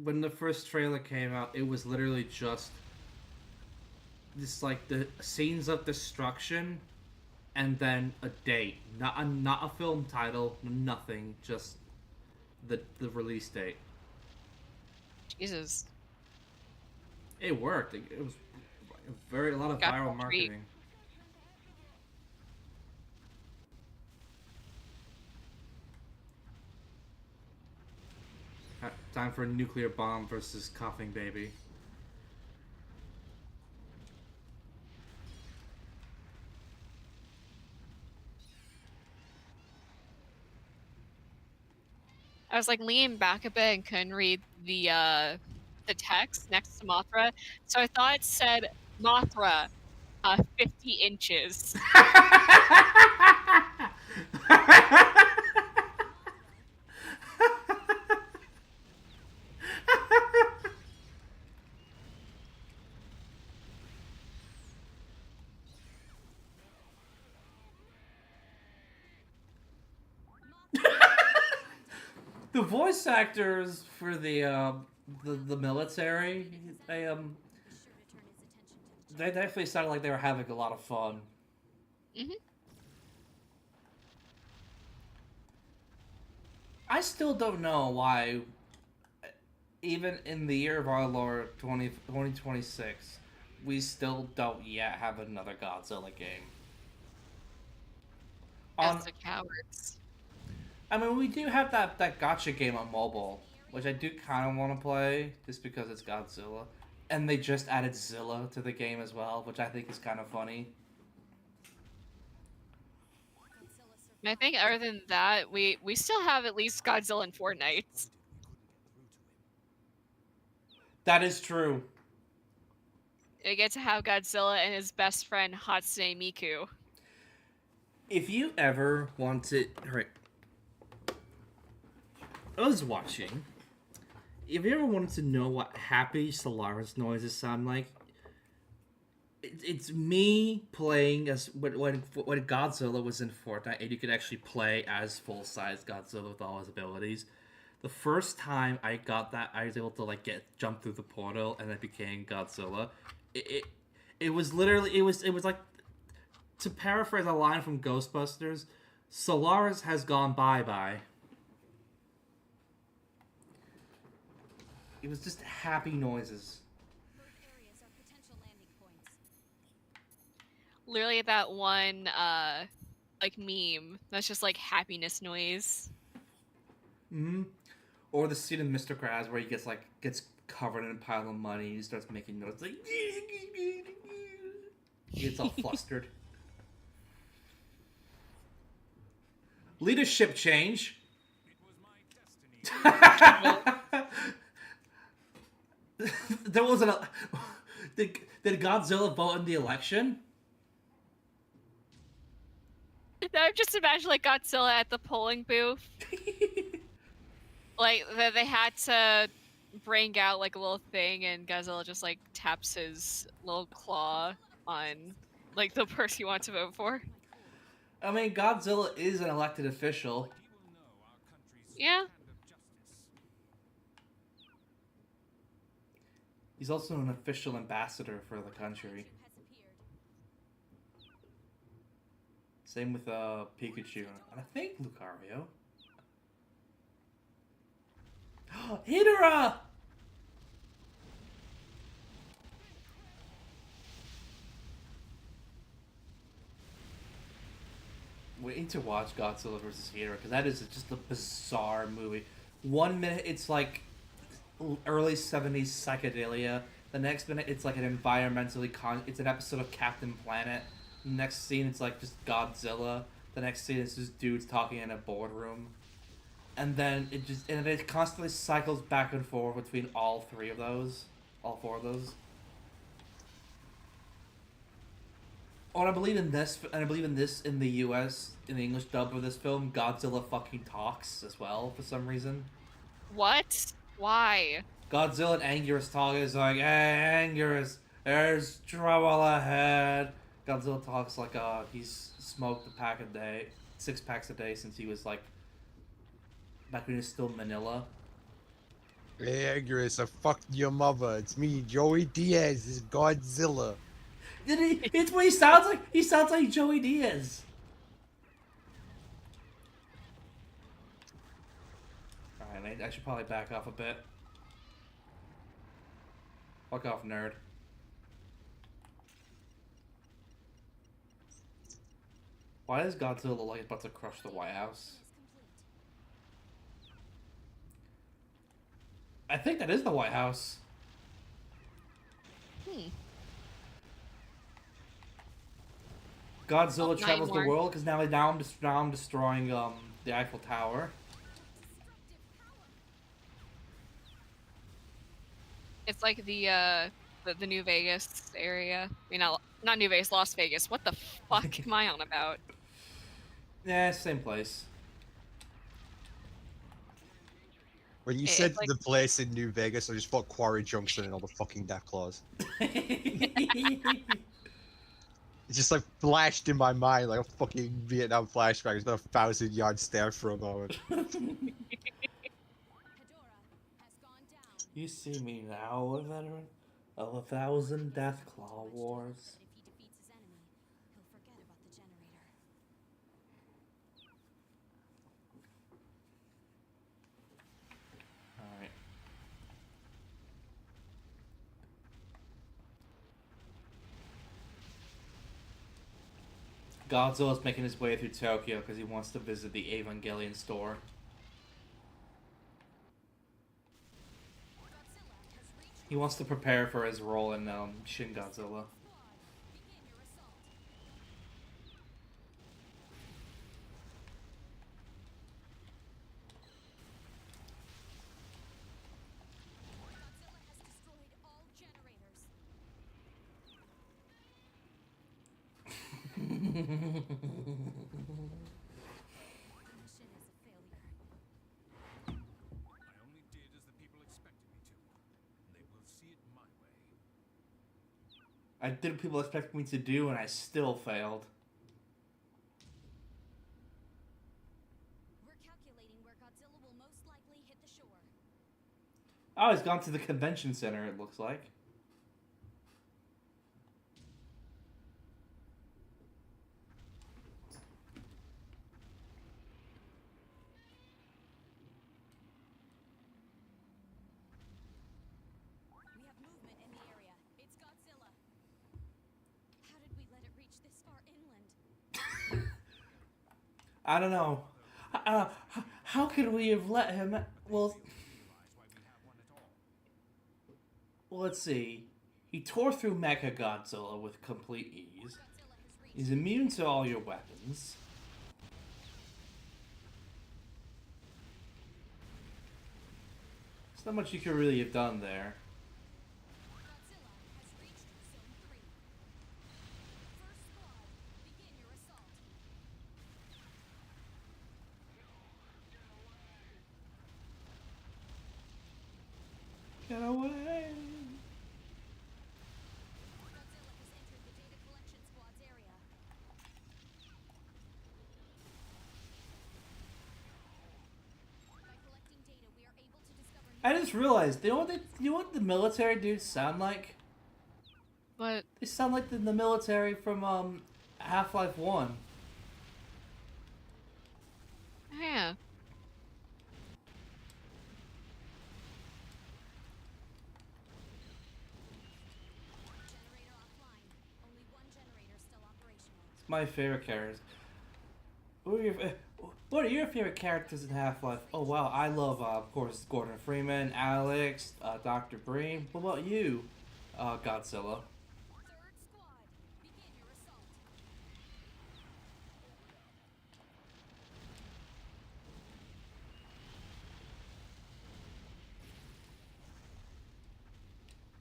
when the first trailer came out, it was literally just this like the scenes of destruction, and then a date, not a film title, nothing, just the release date. Jesus. It worked. It was a lot of Got viral the treat. marketing. Time for a nuclear bomb versus coughing baby. I was like leaning back a bit and couldn't read the text next to Mothra, so I thought it said Mothra, 50 inches. The voice actors for the military, they definitely sounded like they were having a lot of fun. Mhm. I still don't know why, even in the year of our Lord 2026, we still don't yet have another Godzilla game. As the cowards. I mean, we do have that gacha game on mobile, which I do kind of want to play, just because it's Godzilla. And they just added Zilla to the game as well, which I think is kind of funny. And I think other than that, we still have at least Godzilla and Fortnite. That is true. We get to have Godzilla and his best friend Hatsune Miku. If you ever wanted... Alright. I was watching. If you ever wanted to know what happy Solaris noises sound like, it's me playing as when Godzilla was in Fortnite, and you could actually play as full-size Godzilla with all his abilities. The first time I got that, I was able to jump through the portal, and I became Godzilla. It was literally it was like, to paraphrase a line from Ghostbusters, Solaris has gone bye-bye. It was just happy noises. Both areas are potential landing points. Literally that one meme that's just like happiness noise. Mm-hmm. Or the scene in Mr. Krabs where he gets covered in a pile of money and he starts making noise like he gets all flustered. Leadership change. There wasn't a. Did Godzilla vote in the election? I'm just imagining like Godzilla at the polling booth. Like they had to bring out like a little thing, and Godzilla just like taps his little claw on like the person you want to vote for. I mean, Godzilla is an elected official. Yeah. He's also an official ambassador for the country. Same with Pikachu, and I think Lucario. Hidra! We need to watch Godzilla vs. Hidra, because that is just a bizarre movie. 1 minute it's like early 70s psychedelia. The next minute it's like an environmentally it's an episode of Captain Planet. The next scene it's like just Godzilla. The next scene is just dudes talking in a boardroom. and then it constantly cycles back and forth between all four of those. Oh, and I believe in this, in the U.S. in the English dub of this film, Godzilla fucking talks as well for some reason. What? Why? Godzilla and Anguirus talk is like, "Hey, Anguirus, there's trouble ahead." Godzilla talks like he's smoked a 6 packs a day since he was like back when he was still Manila. Hey, Agris, I fucked your mother. It's me, Joey Diaz. This is Godzilla. It's what he sounds like. He sounds like Joey Diaz. Alright, I should probably back off a bit. Fuck off, nerd. Why does Godzilla look like it's about to crush the White House? I think that is the White House. Godzilla travels the world because now I'm destroying the Eiffel Tower. It's like the New Vegas area. I mean, not New Vegas, Las Vegas. What the fuck am I on about? Yeah, same place. When you It's said like- the place in New Vegas, I just thought Quarry Junction and all the fucking Death Claws. It just like flashed in my mind like a fucking Vietnam flashback. It's been 1,000-yard stare for a moment. Hedorah has gone down. You see me now, a veteran of 1,000 Death Claw wars. But if he defeats his enemy, he'll forget about the generator. Alright. Godzilla's making his way through Tokyo because he wants to visit the Evangelion store. He wants to prepare for his role in Shin Godzilla. Begin your assault. Godzilla has destroyed all generators. Mission is a failure. I only did as the people expected me to. They will see it my way. I did what people expected me to do, and I still failed. We're calculating where Godzilla will most likely hit the shore. Oh, he's gone to the convention center, it looks like. We have movement in the area. It's Godzilla. How did we let it reach this far inland? I don't know. How could we have let him... Well, let's see. He tore through Mecha Godzilla with complete ease. Godzilla has reached. He's immune to all your weapons. There's not much you could really have done there. Godzilla has reached Zone 3. First squad, begin your assault. Get away! Godzilla has entered the data collection squad's area. By collecting data, we are able to discover new I just realized, you know what the military dudes sound like? What? They sound like the military from Half-Life 1. Yeah. generator offline. Only one generator still operational. It's my favorite characters. What are your favorite characters in Half-Life? Oh wow, I love, of course, Gordon Freeman, Alex, Dr. Breen. What about you, Godzilla? Third squad, begin your assault.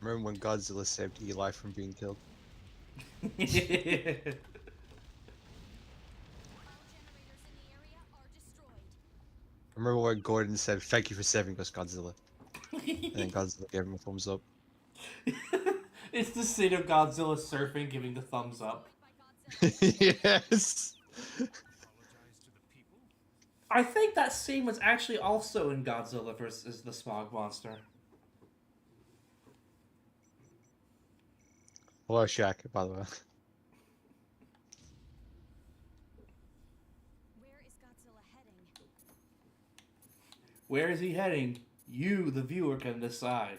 Remember when Godzilla saved Eli from being killed? All generators in the area are destroyed. Remember when Gordon said, "Thank you for saving us, Godzilla," and then Godzilla gave him a thumbs up. It's the scene of Godzilla surfing, giving the thumbs up. Yes. I think that scene was actually also in Godzilla vs. the Smog Monster. Hello, Shaq, by the way. Where is Godzilla heading? Where is he heading? You, the viewer, can decide.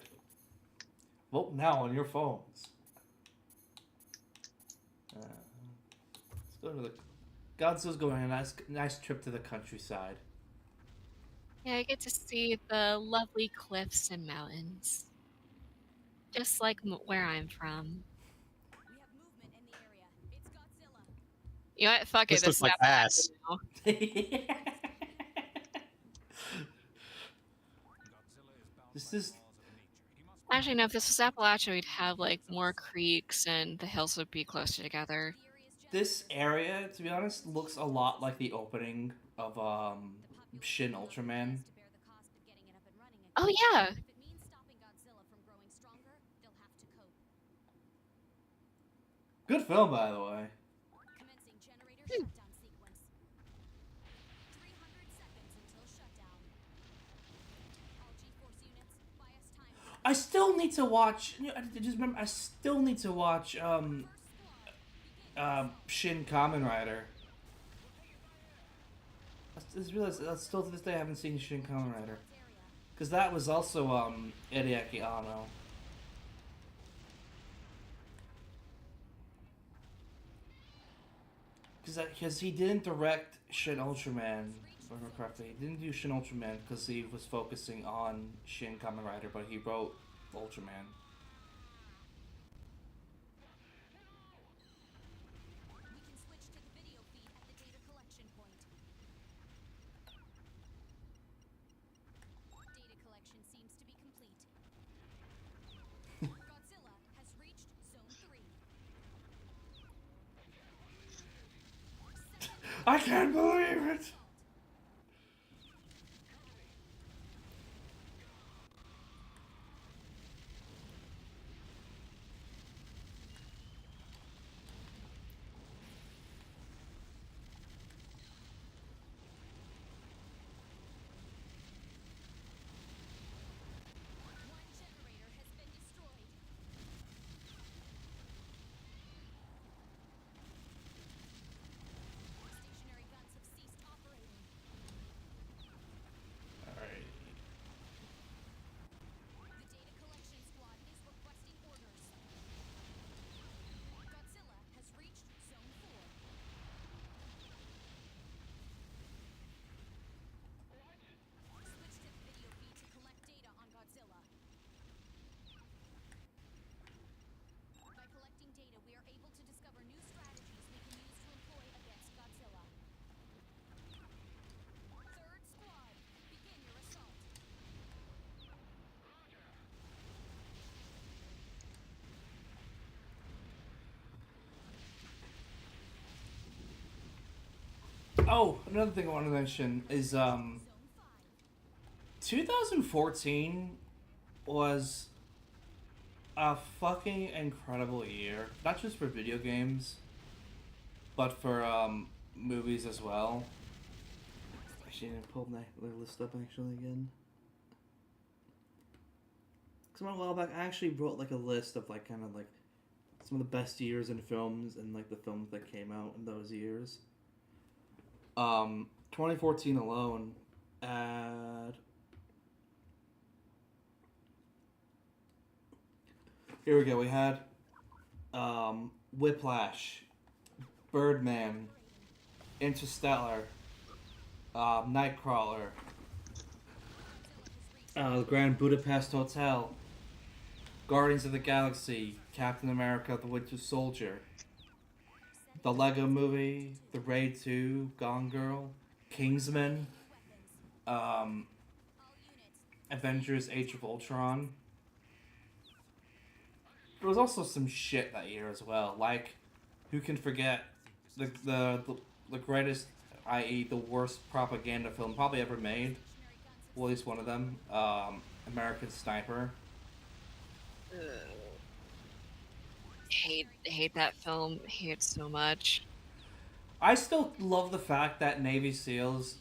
Vote now on your phones. Let's go to the... Godzilla's going on a nice trip to the countryside. Yeah, I get to see the lovely cliffs and mountains. Just like where I'm from. We have movement in the area. It's Godzilla. You know what? Fuck This it. looks like ass. Now. This is... Actually, no, if this was Appalachia, we'd have like more creeks and the hills would be closer together. This area, to be honest, looks a lot like the opening of Shin Ultraman. Oh, yeah. If it means stopping Godzilla from growing stronger, they'll have to cope. Good film, by the way. Commencing generator shutdown sequence. 300 seconds until shutdown. All G-force units, bias time. I still need to watch. You know, I just remember. I still need to watch Shin Kamen Rider. I just realized that still to this day I haven't seen Shin Kamen Rider. Because that was also Hideaki Anno. Because he didn't direct Shin Ultraman, if I remember correctly. He didn't do Shin Ultraman because he was focusing on Shin Kamen Rider, but he wrote Ultraman. We can switch to the video feed at the data collection point. Data collection seems to be complete. Godzilla has reached Zone 3. I can't believe it! One generator has been destroyed. Stationary guns have ceased operating. Alright. The data collection squad is requesting orders. Godzilla has reached Zone 4. Switch to the video feed to collect data on Godzilla. By collecting data, we are able to discover new strategies we can use to employ against Godzilla. Third squad, begin your assault. Oh, another thing I want to mention is Zone 5. 2014 was a fucking incredible year. Not just for video games, but for movies as well. Actually, I didn't pull my list up actually again. Because a while back, I actually wrote like a list of like kind of like some of the best years in films and like the films that came out in those years. 2014 alone, here we go. We had Whiplash, Birdman, Interstellar, Nightcrawler, the Grand Budapest Hotel, Guardians of the Galaxy, Captain America: The Winter Soldier, the Lego Movie, The Raid 2, Gone Girl, Kingsman, Avengers: Age of Ultron, There was also some shit that year as well. Like, who can forget the greatest, i.e., the worst propaganda film probably ever made? Well, at least one of them. American Sniper. Hate that film. Hate it so much. I still love the fact that Navy SEALs,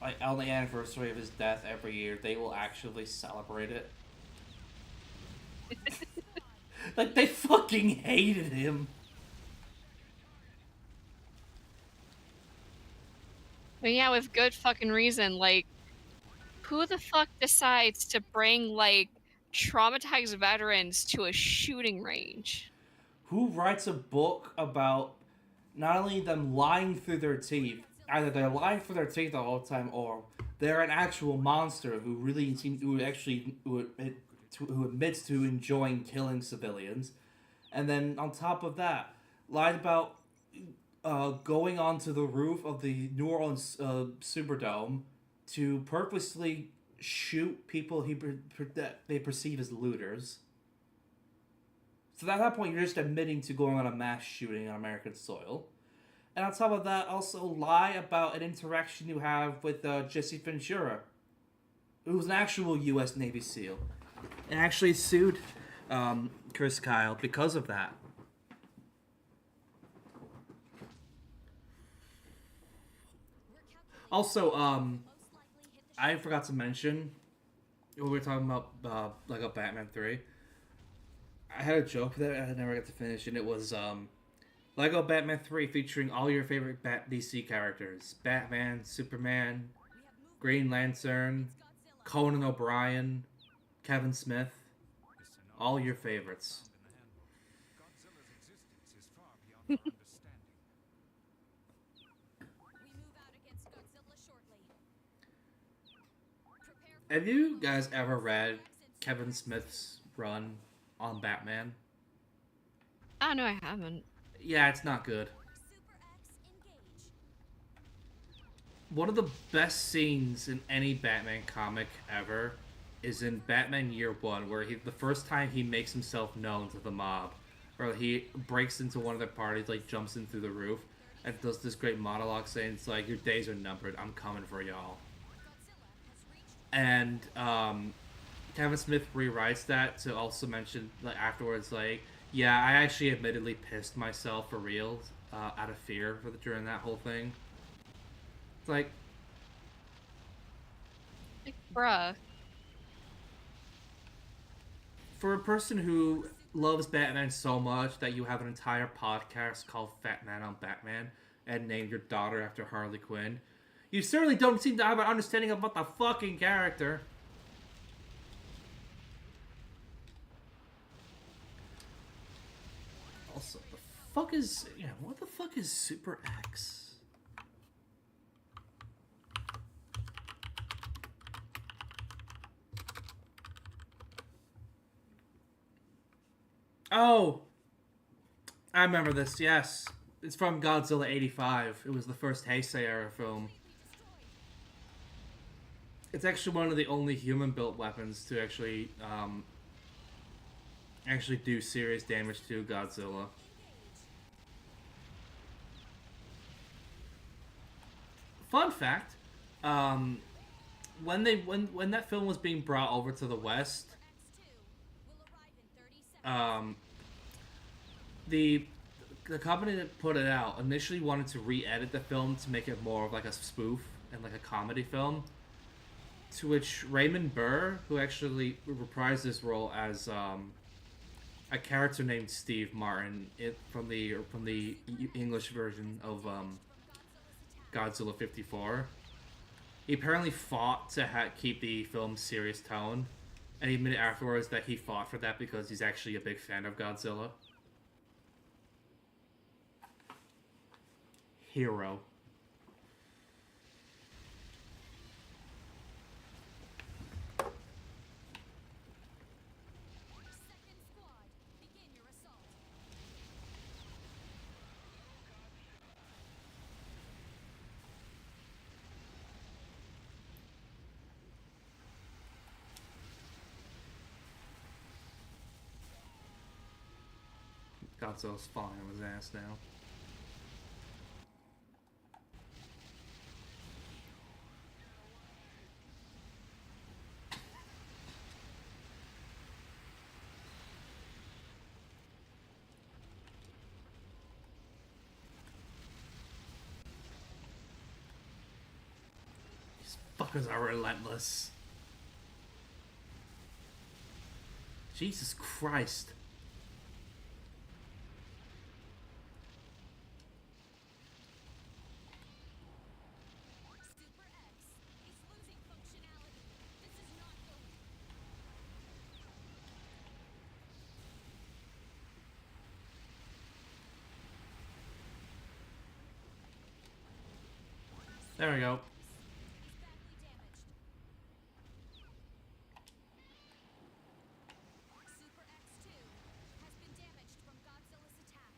like, on the anniversary of his death every year, they will actually celebrate it. Like, they fucking hated him. But yeah, with good fucking reason. Like, who the fuck decides to bring, like, traumatized veterans to a shooting range? Who writes a book about not only them lying through their teeth, either they're lying through their teeth the whole time, or they're an actual monster who admits to enjoying killing civilians, and then on top of that, lied about going onto the roof of the New Orleans Superdome to purposely shoot people that they perceive as looters. So at that point, you're just admitting to going on a mass shooting on American soil. And on top of that, also lie about an interaction you have with Jesse Ventura, who's an actual U.S. Navy SEAL, and actually sued Chris Kyle because of that. Also, I forgot to mention when we were talking about Lego Batman 3. I had a joke that I never got to finish, and it was Lego Batman 3 featuring all your favorite DC characters: Batman, Superman, Green Lantern, Conan O'Brien, Kevin Smith, all your favorites. Have you guys ever read Kevin Smith's run on Batman? Oh, no, I haven't. Yeah, it's not good. One of the best scenes in any Batman comic ever is in Batman Year One, where the first time he makes himself known to the mob, or he breaks into one of their parties, like jumps in through the roof, and does this great monologue saying, it's like, your days are numbered, I'm coming for y'all. And Kevin Smith rewrites that to also mention, like, afterwards, like, yeah, I actually admittedly pissed myself for real, out of fear during that whole thing. It's like, bruh. For a person who loves Batman so much that you have an entire podcast called Fat Man on Batman and named your daughter after Harley Quinn, you certainly don't seem to have an understanding about the fucking character. Also, what the fuck is Super X? Oh, I remember this, yes. It's from Godzilla 85. It was the first Heisei era film. It's actually one of the only human-built weapons to actually do serious damage to Godzilla. Fun fact, when that film was being brought over to the West, the company that put it out initially wanted to re-edit the film to make it more of like a spoof and like a comedy film. To which Raymond Burr, who actually reprised this role as a character named Steve Martin from the English version of Godzilla 54, he apparently fought to keep the film's serious tone, and he admitted afterwards that he fought for that because he's actually a big fan of Godzilla. Hero. Godzilla's falling on his ass now. These fuckers are relentless. Jesus Christ. Super X is losing functionality. This is not good. There we go. Is badly damaged. Super X2 has been damaged from Godzilla's attack.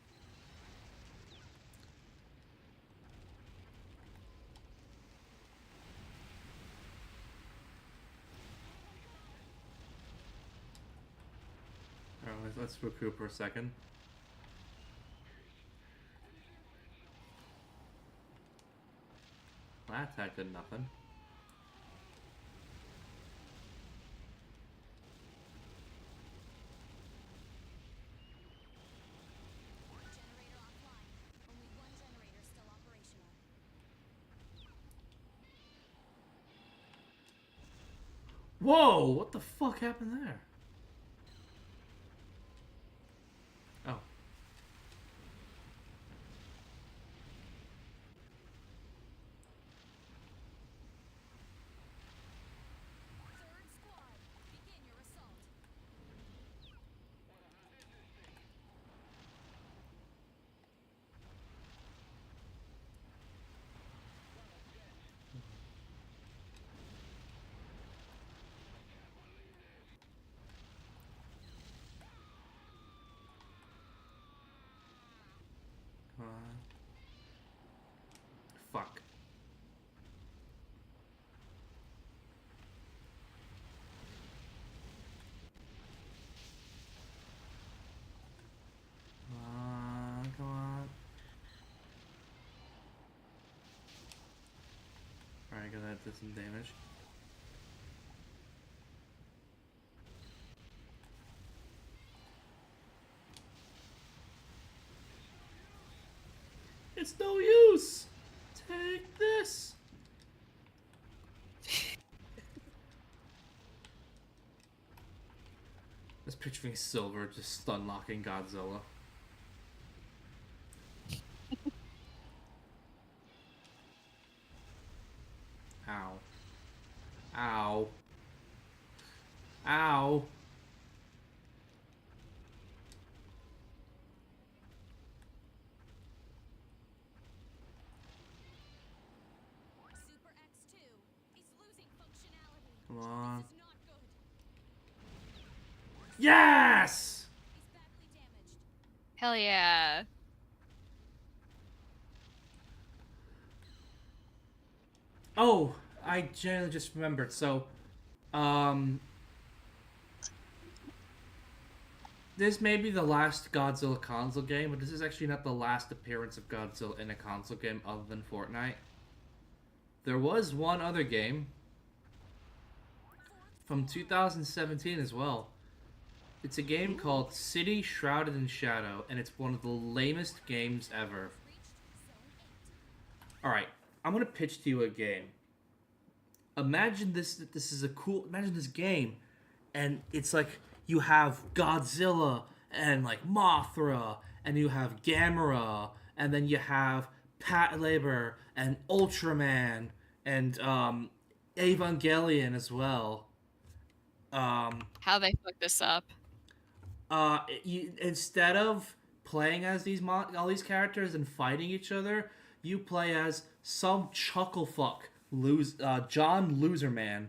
Alright, let's recoup for a second. That attack did nothing. Generator offline. Only one generator still operational. Whoa! What the fuck happened there? Oh. Third squad, begin your assault. Come on. Fuck. Come on. Alright, that did some damage. It's no use! Take this! Just picturing Silver just stun locking Godzilla. Ow. Ow. Ow. Super X2 is losing functionality. Come on. This is not good. Yes! He's badly damaged. Hell yeah. Oh, I generally just remembered. So, this may be the last Godzilla console game, but this is actually not the last appearance of Godzilla in a console game other than Fortnite. There was one other game from 2017 as well. It's a game called City Shrouded in Shadow, and it's one of the lamest games ever. Alright, I'm gonna pitch to you a game. Imagine this is a cool, imagine this game, and it's like you have Godzilla and like Mothra, and you have Gamera, and then you have Pat Labor and Ultraman and Evangelion as well. How they fucked this up. Instead of playing as all these characters and fighting each other, you play as some chucklefuck John Loserman,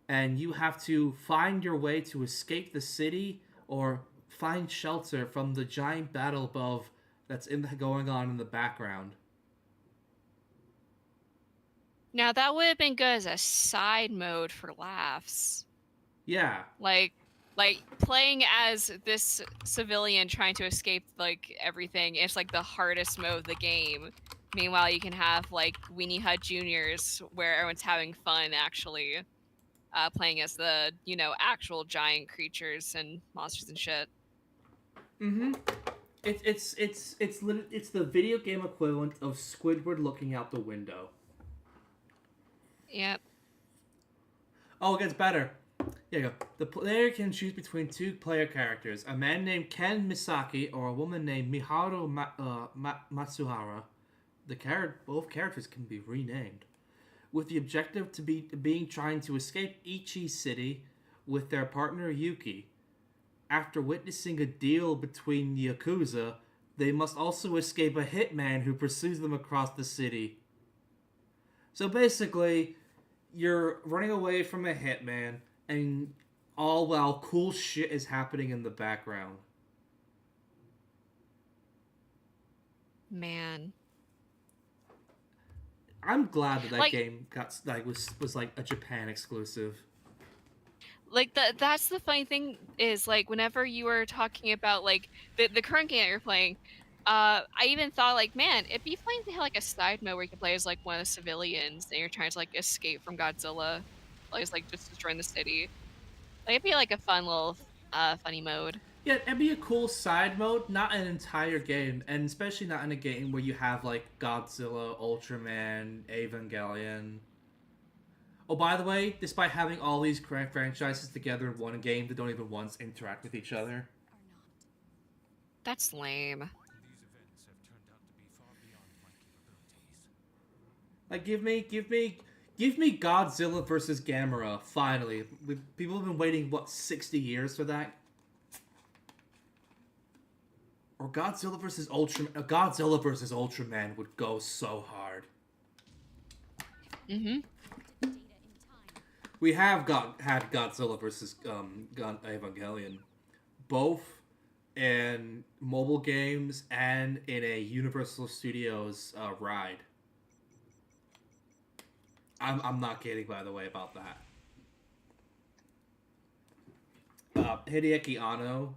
and you have to find your way to escape the city or find shelter from the giant battle above that's going on in the background. Now that would have been good as a side mode for laughs. Yeah. Like, Like playing as this civilian trying to escape like everything, it's like the hardest mode of the game. Meanwhile, you can have like Weenie Hut Juniors where everyone's having fun actually playing as the, you know, actual giant creatures and monsters and shit. Mm-hmm. It's the video game equivalent of Squidward looking out the window. Yep. Oh, it gets better. Here you go. The player can choose between two player characters, a man named Ken Misaki or a woman named Miharu Matsuhara. Both characters can be renamed, with the objective to being trying to escape Ichi City with their partner Yuki. After witnessing a deal between the Yakuza, they must also escape a hitman who pursues them across the city. So basically, you're running away from a hitman, and all while cool shit is happening in the background. Man. I'm glad that Like- game was like a Japan exclusive. Like that's the funny thing is like whenever you were talking about like the current game that you're playing, I even thought like, man, it'd be fun to have like a side mode where you can play as like one of the civilians and you're trying to like escape from Godzilla, like it's like just destroying the city. Like it'd be like a fun little funny mode. Yeah, it'd be a cool side mode, not an entire game, and especially not in a game where you have like Godzilla, Ultraman, Evangelion. Oh, by the way, despite having all these franchises together in one game, they don't even once interact with each other. That's lame. Like, give me Godzilla versus Gamera. Finally, people have been waiting what 60 years for that. Or Godzilla versus Ultraman. Godzilla versus Ultraman would go so hard. Mm-hmm. We have had Godzilla versus Evangelion, both in mobile games and in a Universal Studios ride. I'm not kidding, by the way, about that. Hideaki Anno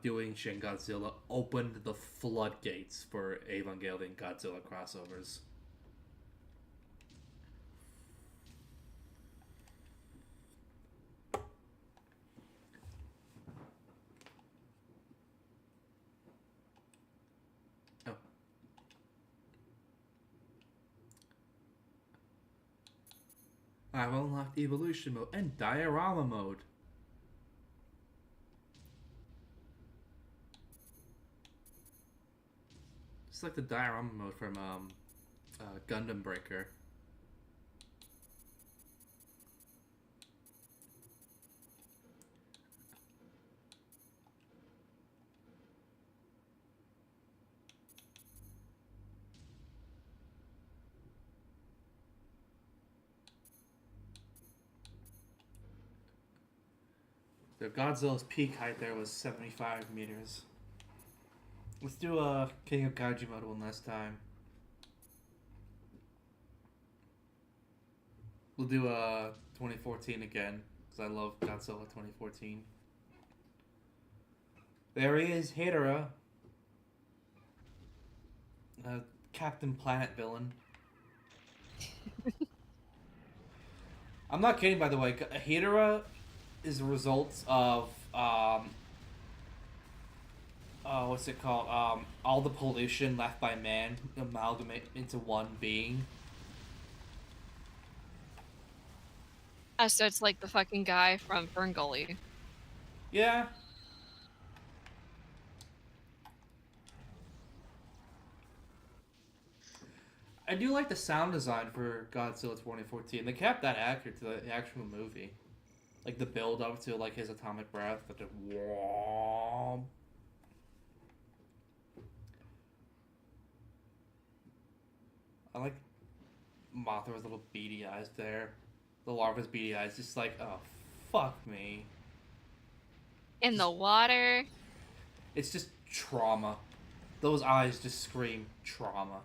doing Shin Godzilla opened the floodgates for Evangelion Godzilla crossovers. I've unlocked Evolution Mode and Diorama Mode. It's like the Diorama Mode from Gundam Breaker. The Godzilla's peak height there was 75 meters. Let's do a King of Kaiju mode one last time. We'll do 2014 again, because I love Godzilla 2014. There he is, Hidra. Captain Planet villain. I'm not kidding, by the way. Hidra is a result of what's it called? All the pollution left by man amalgamate into one being. So it's like the fucking guy from Ferngully. Yeah. I do like the sound design for Godzilla 2014. They kept that accurate to the actual movie. Like the build up to like his atomic breath, but the whoa. I like Mothra's little beady eyes there. The larva's beady eyes, just like, oh, fuck me. In the water. It's just trauma. Those eyes just scream trauma.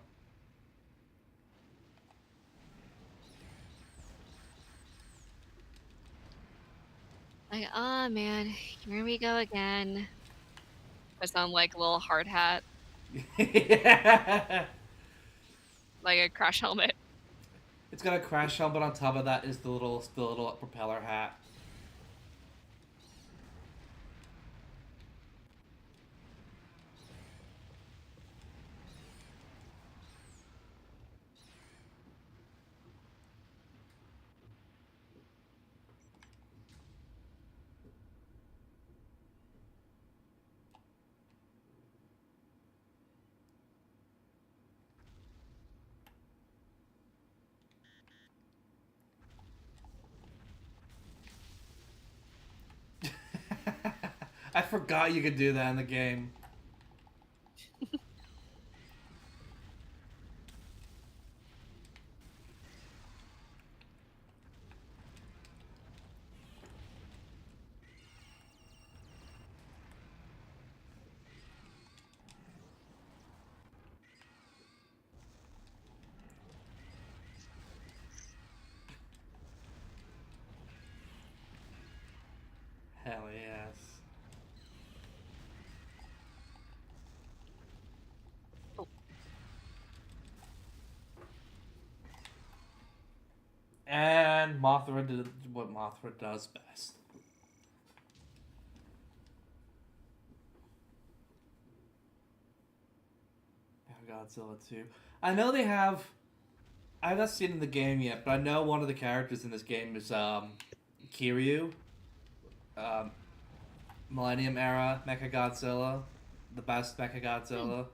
Like, oh man, here we go again. I sound like a little hard hat, Yeah. like a crash helmet. It's got a crash helmet on top of that is the little propeller hat. I forgot you could do that in the game. Hell yes. Oh. And Mothra did what Mothra does best. Godzilla 2. I know they have... I've not seen it in the game yet, but I know one of the characters in this game is Kiryu. Millennium Era Mechagodzilla. The best Mechagodzilla.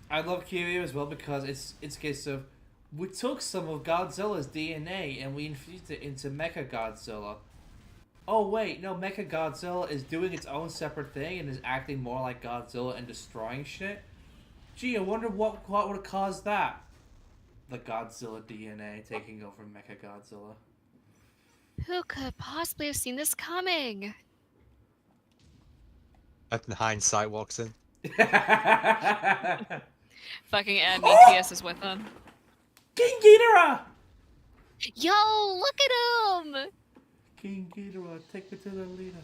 I love Kiryu as well because it's a case of we took some of Godzilla's DNA and we infused it into Mechagodzilla. Oh wait, no, Mechagodzilla is doing its own separate thing and is acting more like Godzilla and destroying shit. Gee, I wonder what would have caused that. The Godzilla DNA taking over Mechagodzilla. Who could possibly have seen this coming? And hindsight walks in. Fucking Prometheus is with them. King Ghidorah! Yo, look at him! King Ghidorah, take me to the leader.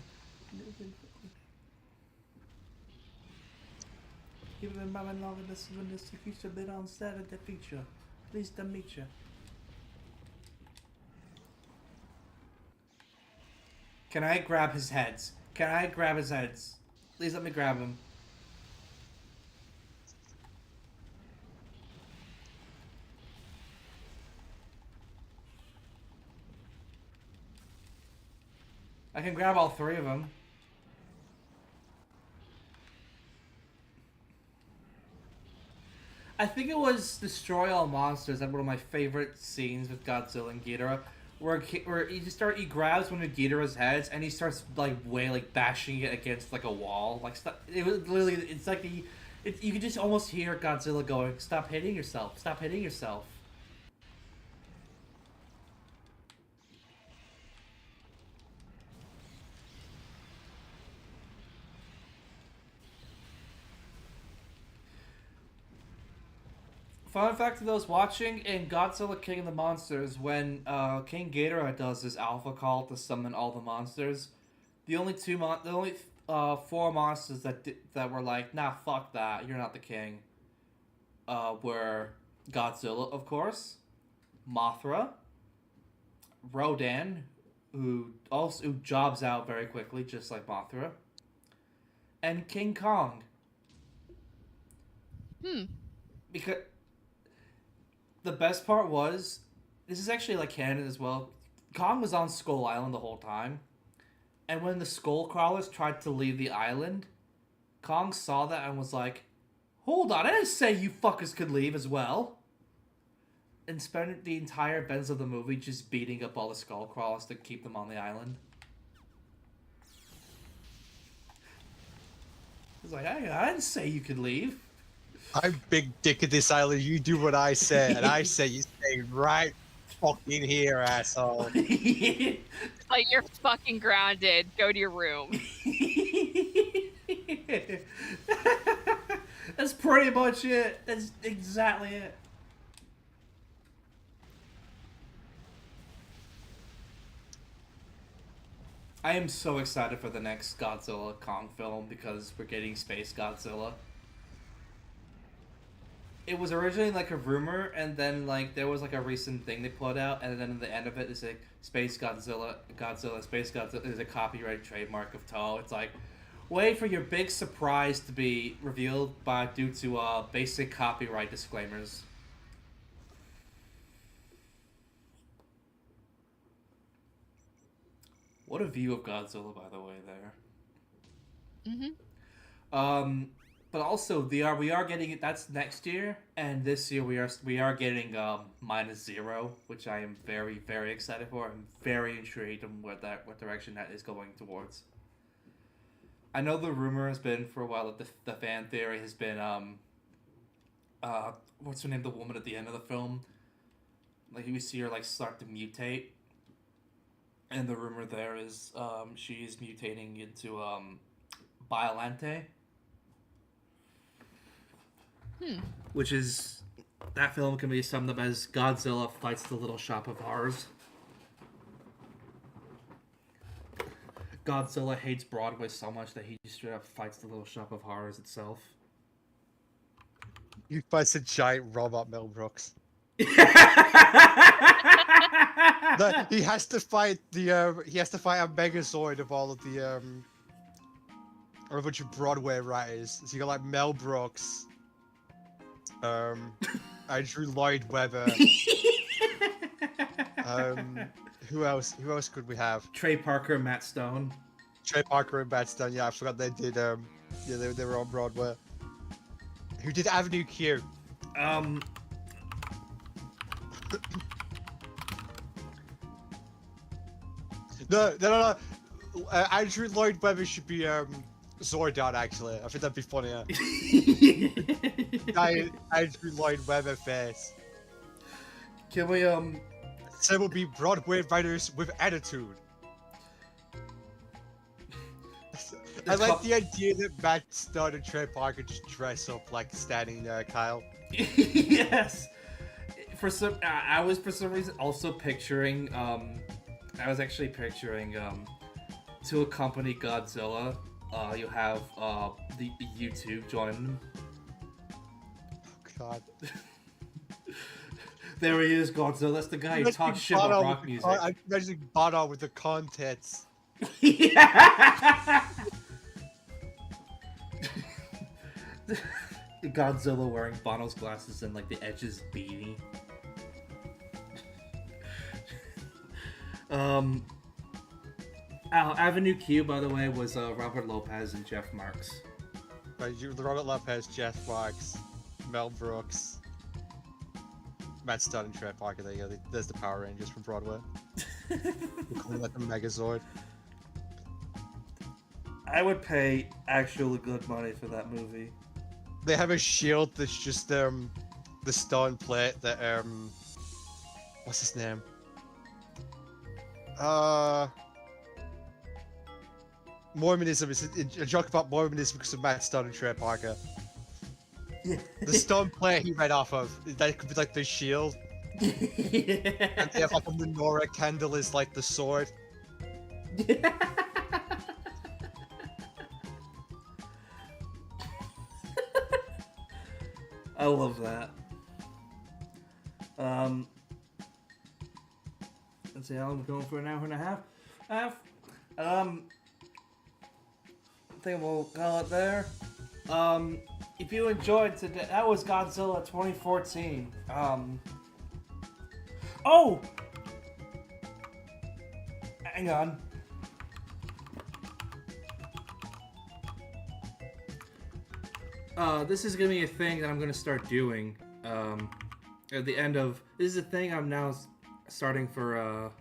Give them my long in this when this feature bit on set of the feature. Pleased to meet you. Can I grab his heads? Can I grab his heads? Please let me grab him. I can grab all three of them. I think it was Destroy All Monsters. That's one of my favorite scenes with Godzilla and Ghidorah, where he grabs one of Ghidorah's heads and he starts like bashing it against like a wall. Like it was literally, it's like you could just almost hear Godzilla going, "Stop hitting yourself! Stop hitting yourself!" Fun fact to those watching, in Godzilla King of the Monsters, when King Ghidorah does his alpha call to summon all the monsters, the only four monsters that were like, nah, fuck that, you're not the king, were Godzilla, of course, Mothra, Rodan, who jobs out very quickly, just like Mothra, and King Kong. Because the best part was, this is actually like canon as well, Kong was on Skull Island the whole time, and when the Skull Crawlers tried to leave the island, Kong saw that and was like, hold on, I didn't say you fuckers could leave as well. And spent the entire bends of the movie just beating up all the Skull Crawlers to keep them on the island. He's like, I didn't say you could leave. I'm big dick at this island. You do what I say, and I say you stay right fucking here, asshole. Like, you're fucking grounded. Go to your room. That's pretty much it. That's exactly it. I am so excited for the next Godzilla Kong film because we're getting Space Godzilla. It was originally like a rumor, and then like there was like a recent thing they put out, and then at the end of it, it's like Space Godzilla, Space Godzilla is a copyright trademark of Toho. It's like, wait for your big surprise to be revealed due to basic copyright disclaimers. What a view of Godzilla, by the way, there. But also we are getting it. That's next year, and this year we are getting -0, which I am very, very excited for. I'm very intrigued on what direction that is going towards. I know the rumor has been for a while that the fan theory has been what's her name, the woman at the end of the film, like you see her like start to mutate, and the rumor there is she's mutating into Biolante. Which is, that film can be summed up as Godzilla fights the Little Shop of Horrors. Godzilla hates Broadway so much that he straight up fights the Little Shop of Horrors itself. He fights a giant robot Mel Brooks. No, he has to fight the he has to fight a Megazord of all of the or a bunch of Broadway writers. So you got like Mel Brooks, Andrew Lloyd Webber. Who else could we have? Trey Parker and Matt Stone. Trey Parker and Matt Stone. Yeah, I forgot they did. Yeah, they were on Broadway. Who did Avenue Q? No. Andrew Lloyd Webber should be Zordon. Actually, I think that'd be funnier. Andrew Lloyd Webber face. Can we So will be Broadway writers with attitude. I like the idea that Matt Stone and Trey Parker just dress up like Stanley Kyle. Yes. I was for some reason also picturing. I was actually picturing to accompany Godzilla. You have the YouTube join them. Oh God. There he is, Godzilla. That's the guy who talks shit about rock music. I'm imagining Bono with the contents. Yeah. Godzilla wearing Bono's glasses and like the Edge's beanie. Avenue Q, by the way, was Robert Lopez and Jeff Marks. Right, Robert Lopez, Jeff Marks, Mel Brooks, Matt Stone, and Trey Parker. There you go. There's the Power Rangers from Broadway. We're calling that the Megazord. I would pay actually good money for that movie. They have a shield that's just the stone plate that what's his name? Mormonism is a joke about Mormonism because of Matt Stone and Trey Parker. The stone plate he read off of, that could be like the shield. Yeah. And they have like a menorah candle is like the sword. Yeah. I love that. Let's see how I'm going for an hour and a half. I think we'll call it there. If you enjoyed today, that was Godzilla 2014. Oh! Hang on. This is gonna be a thing that I'm gonna start doing. At the end of this is a thing I'm now starting for.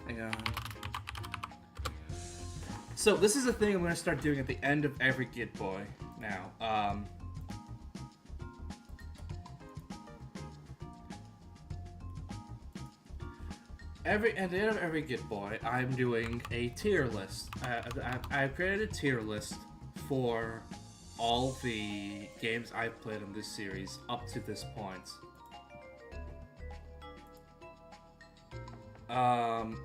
Hang on. So this is a thing I'm gonna start doing at the end of every GitB now. At the end of every GitB, I'm doing a tier list. I've created a tier list for all the games I've played in this series up to this point. And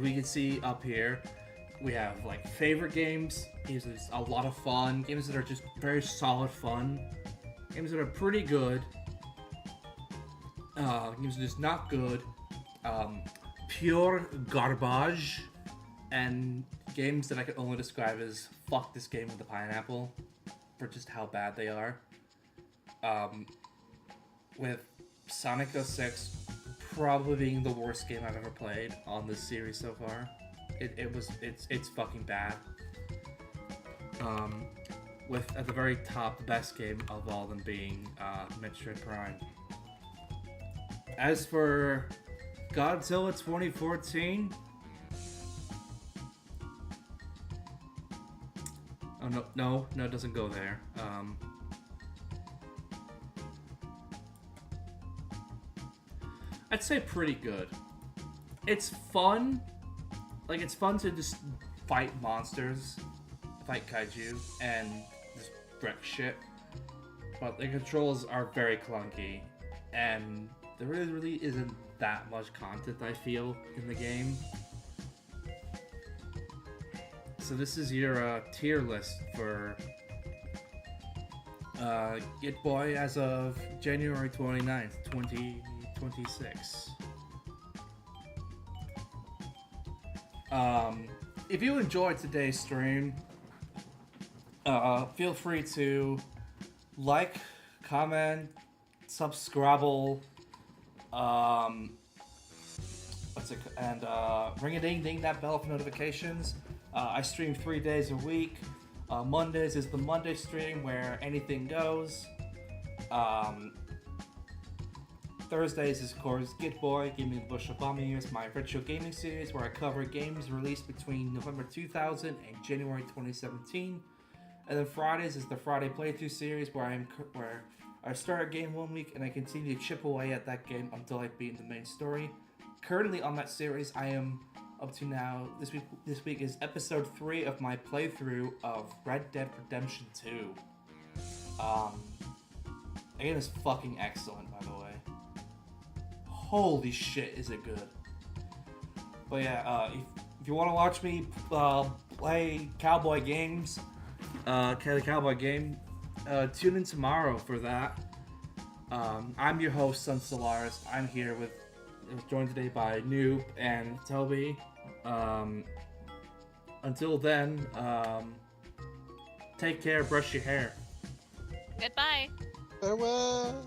we can see up here, we have like favorite games that are just a lot of fun, games that are just very solid fun, games that are pretty good, games that are just not good, pure garbage, and games that I could only describe as fuck this game with the pineapple for just how bad they are. With Sonic 06 probably being the worst game I've ever played on this series so far. It's fucking bad. With at the very top, the best game of all them being Metroid Prime. As for Godzilla 2014, oh no, it doesn't go there. I'd say pretty good. It's fun. Like, it's fun to just fight monsters, fight kaiju, and just wreck shit. But the controls are very clunky, and there really isn't that much content, I feel, in the game. So this is your tier list for GitB as of January 29th, 2026. If you enjoyed today's stream, feel free to like, comment, subscribe, and ring-a-ding-ding that bell for notifications. I stream 3 days a week. Mondays is the Monday stream where anything goes. Thursdays is, of course, GitB, Gaming the Bush of Bomb Years, my retro gaming series where I cover games released between November 2000 and January 2017. And then Fridays is the Friday playthrough series where I start a game 1 week and I continue to chip away at that game until I beat the main story. Currently on that series, I am up to now. This week is episode 3 of my playthrough of Red Dead Redemption 2. The game is fucking excellent, by the way. Holy shit, is it good. But yeah, if you want to watch me play cowboy games, the cowboy game, tune in tomorrow for that. I'm your host, Sun Solaris. I'm here with, I was joined today by Noob and Toby. Until then, take care, brush your hair. Goodbye. Farewell.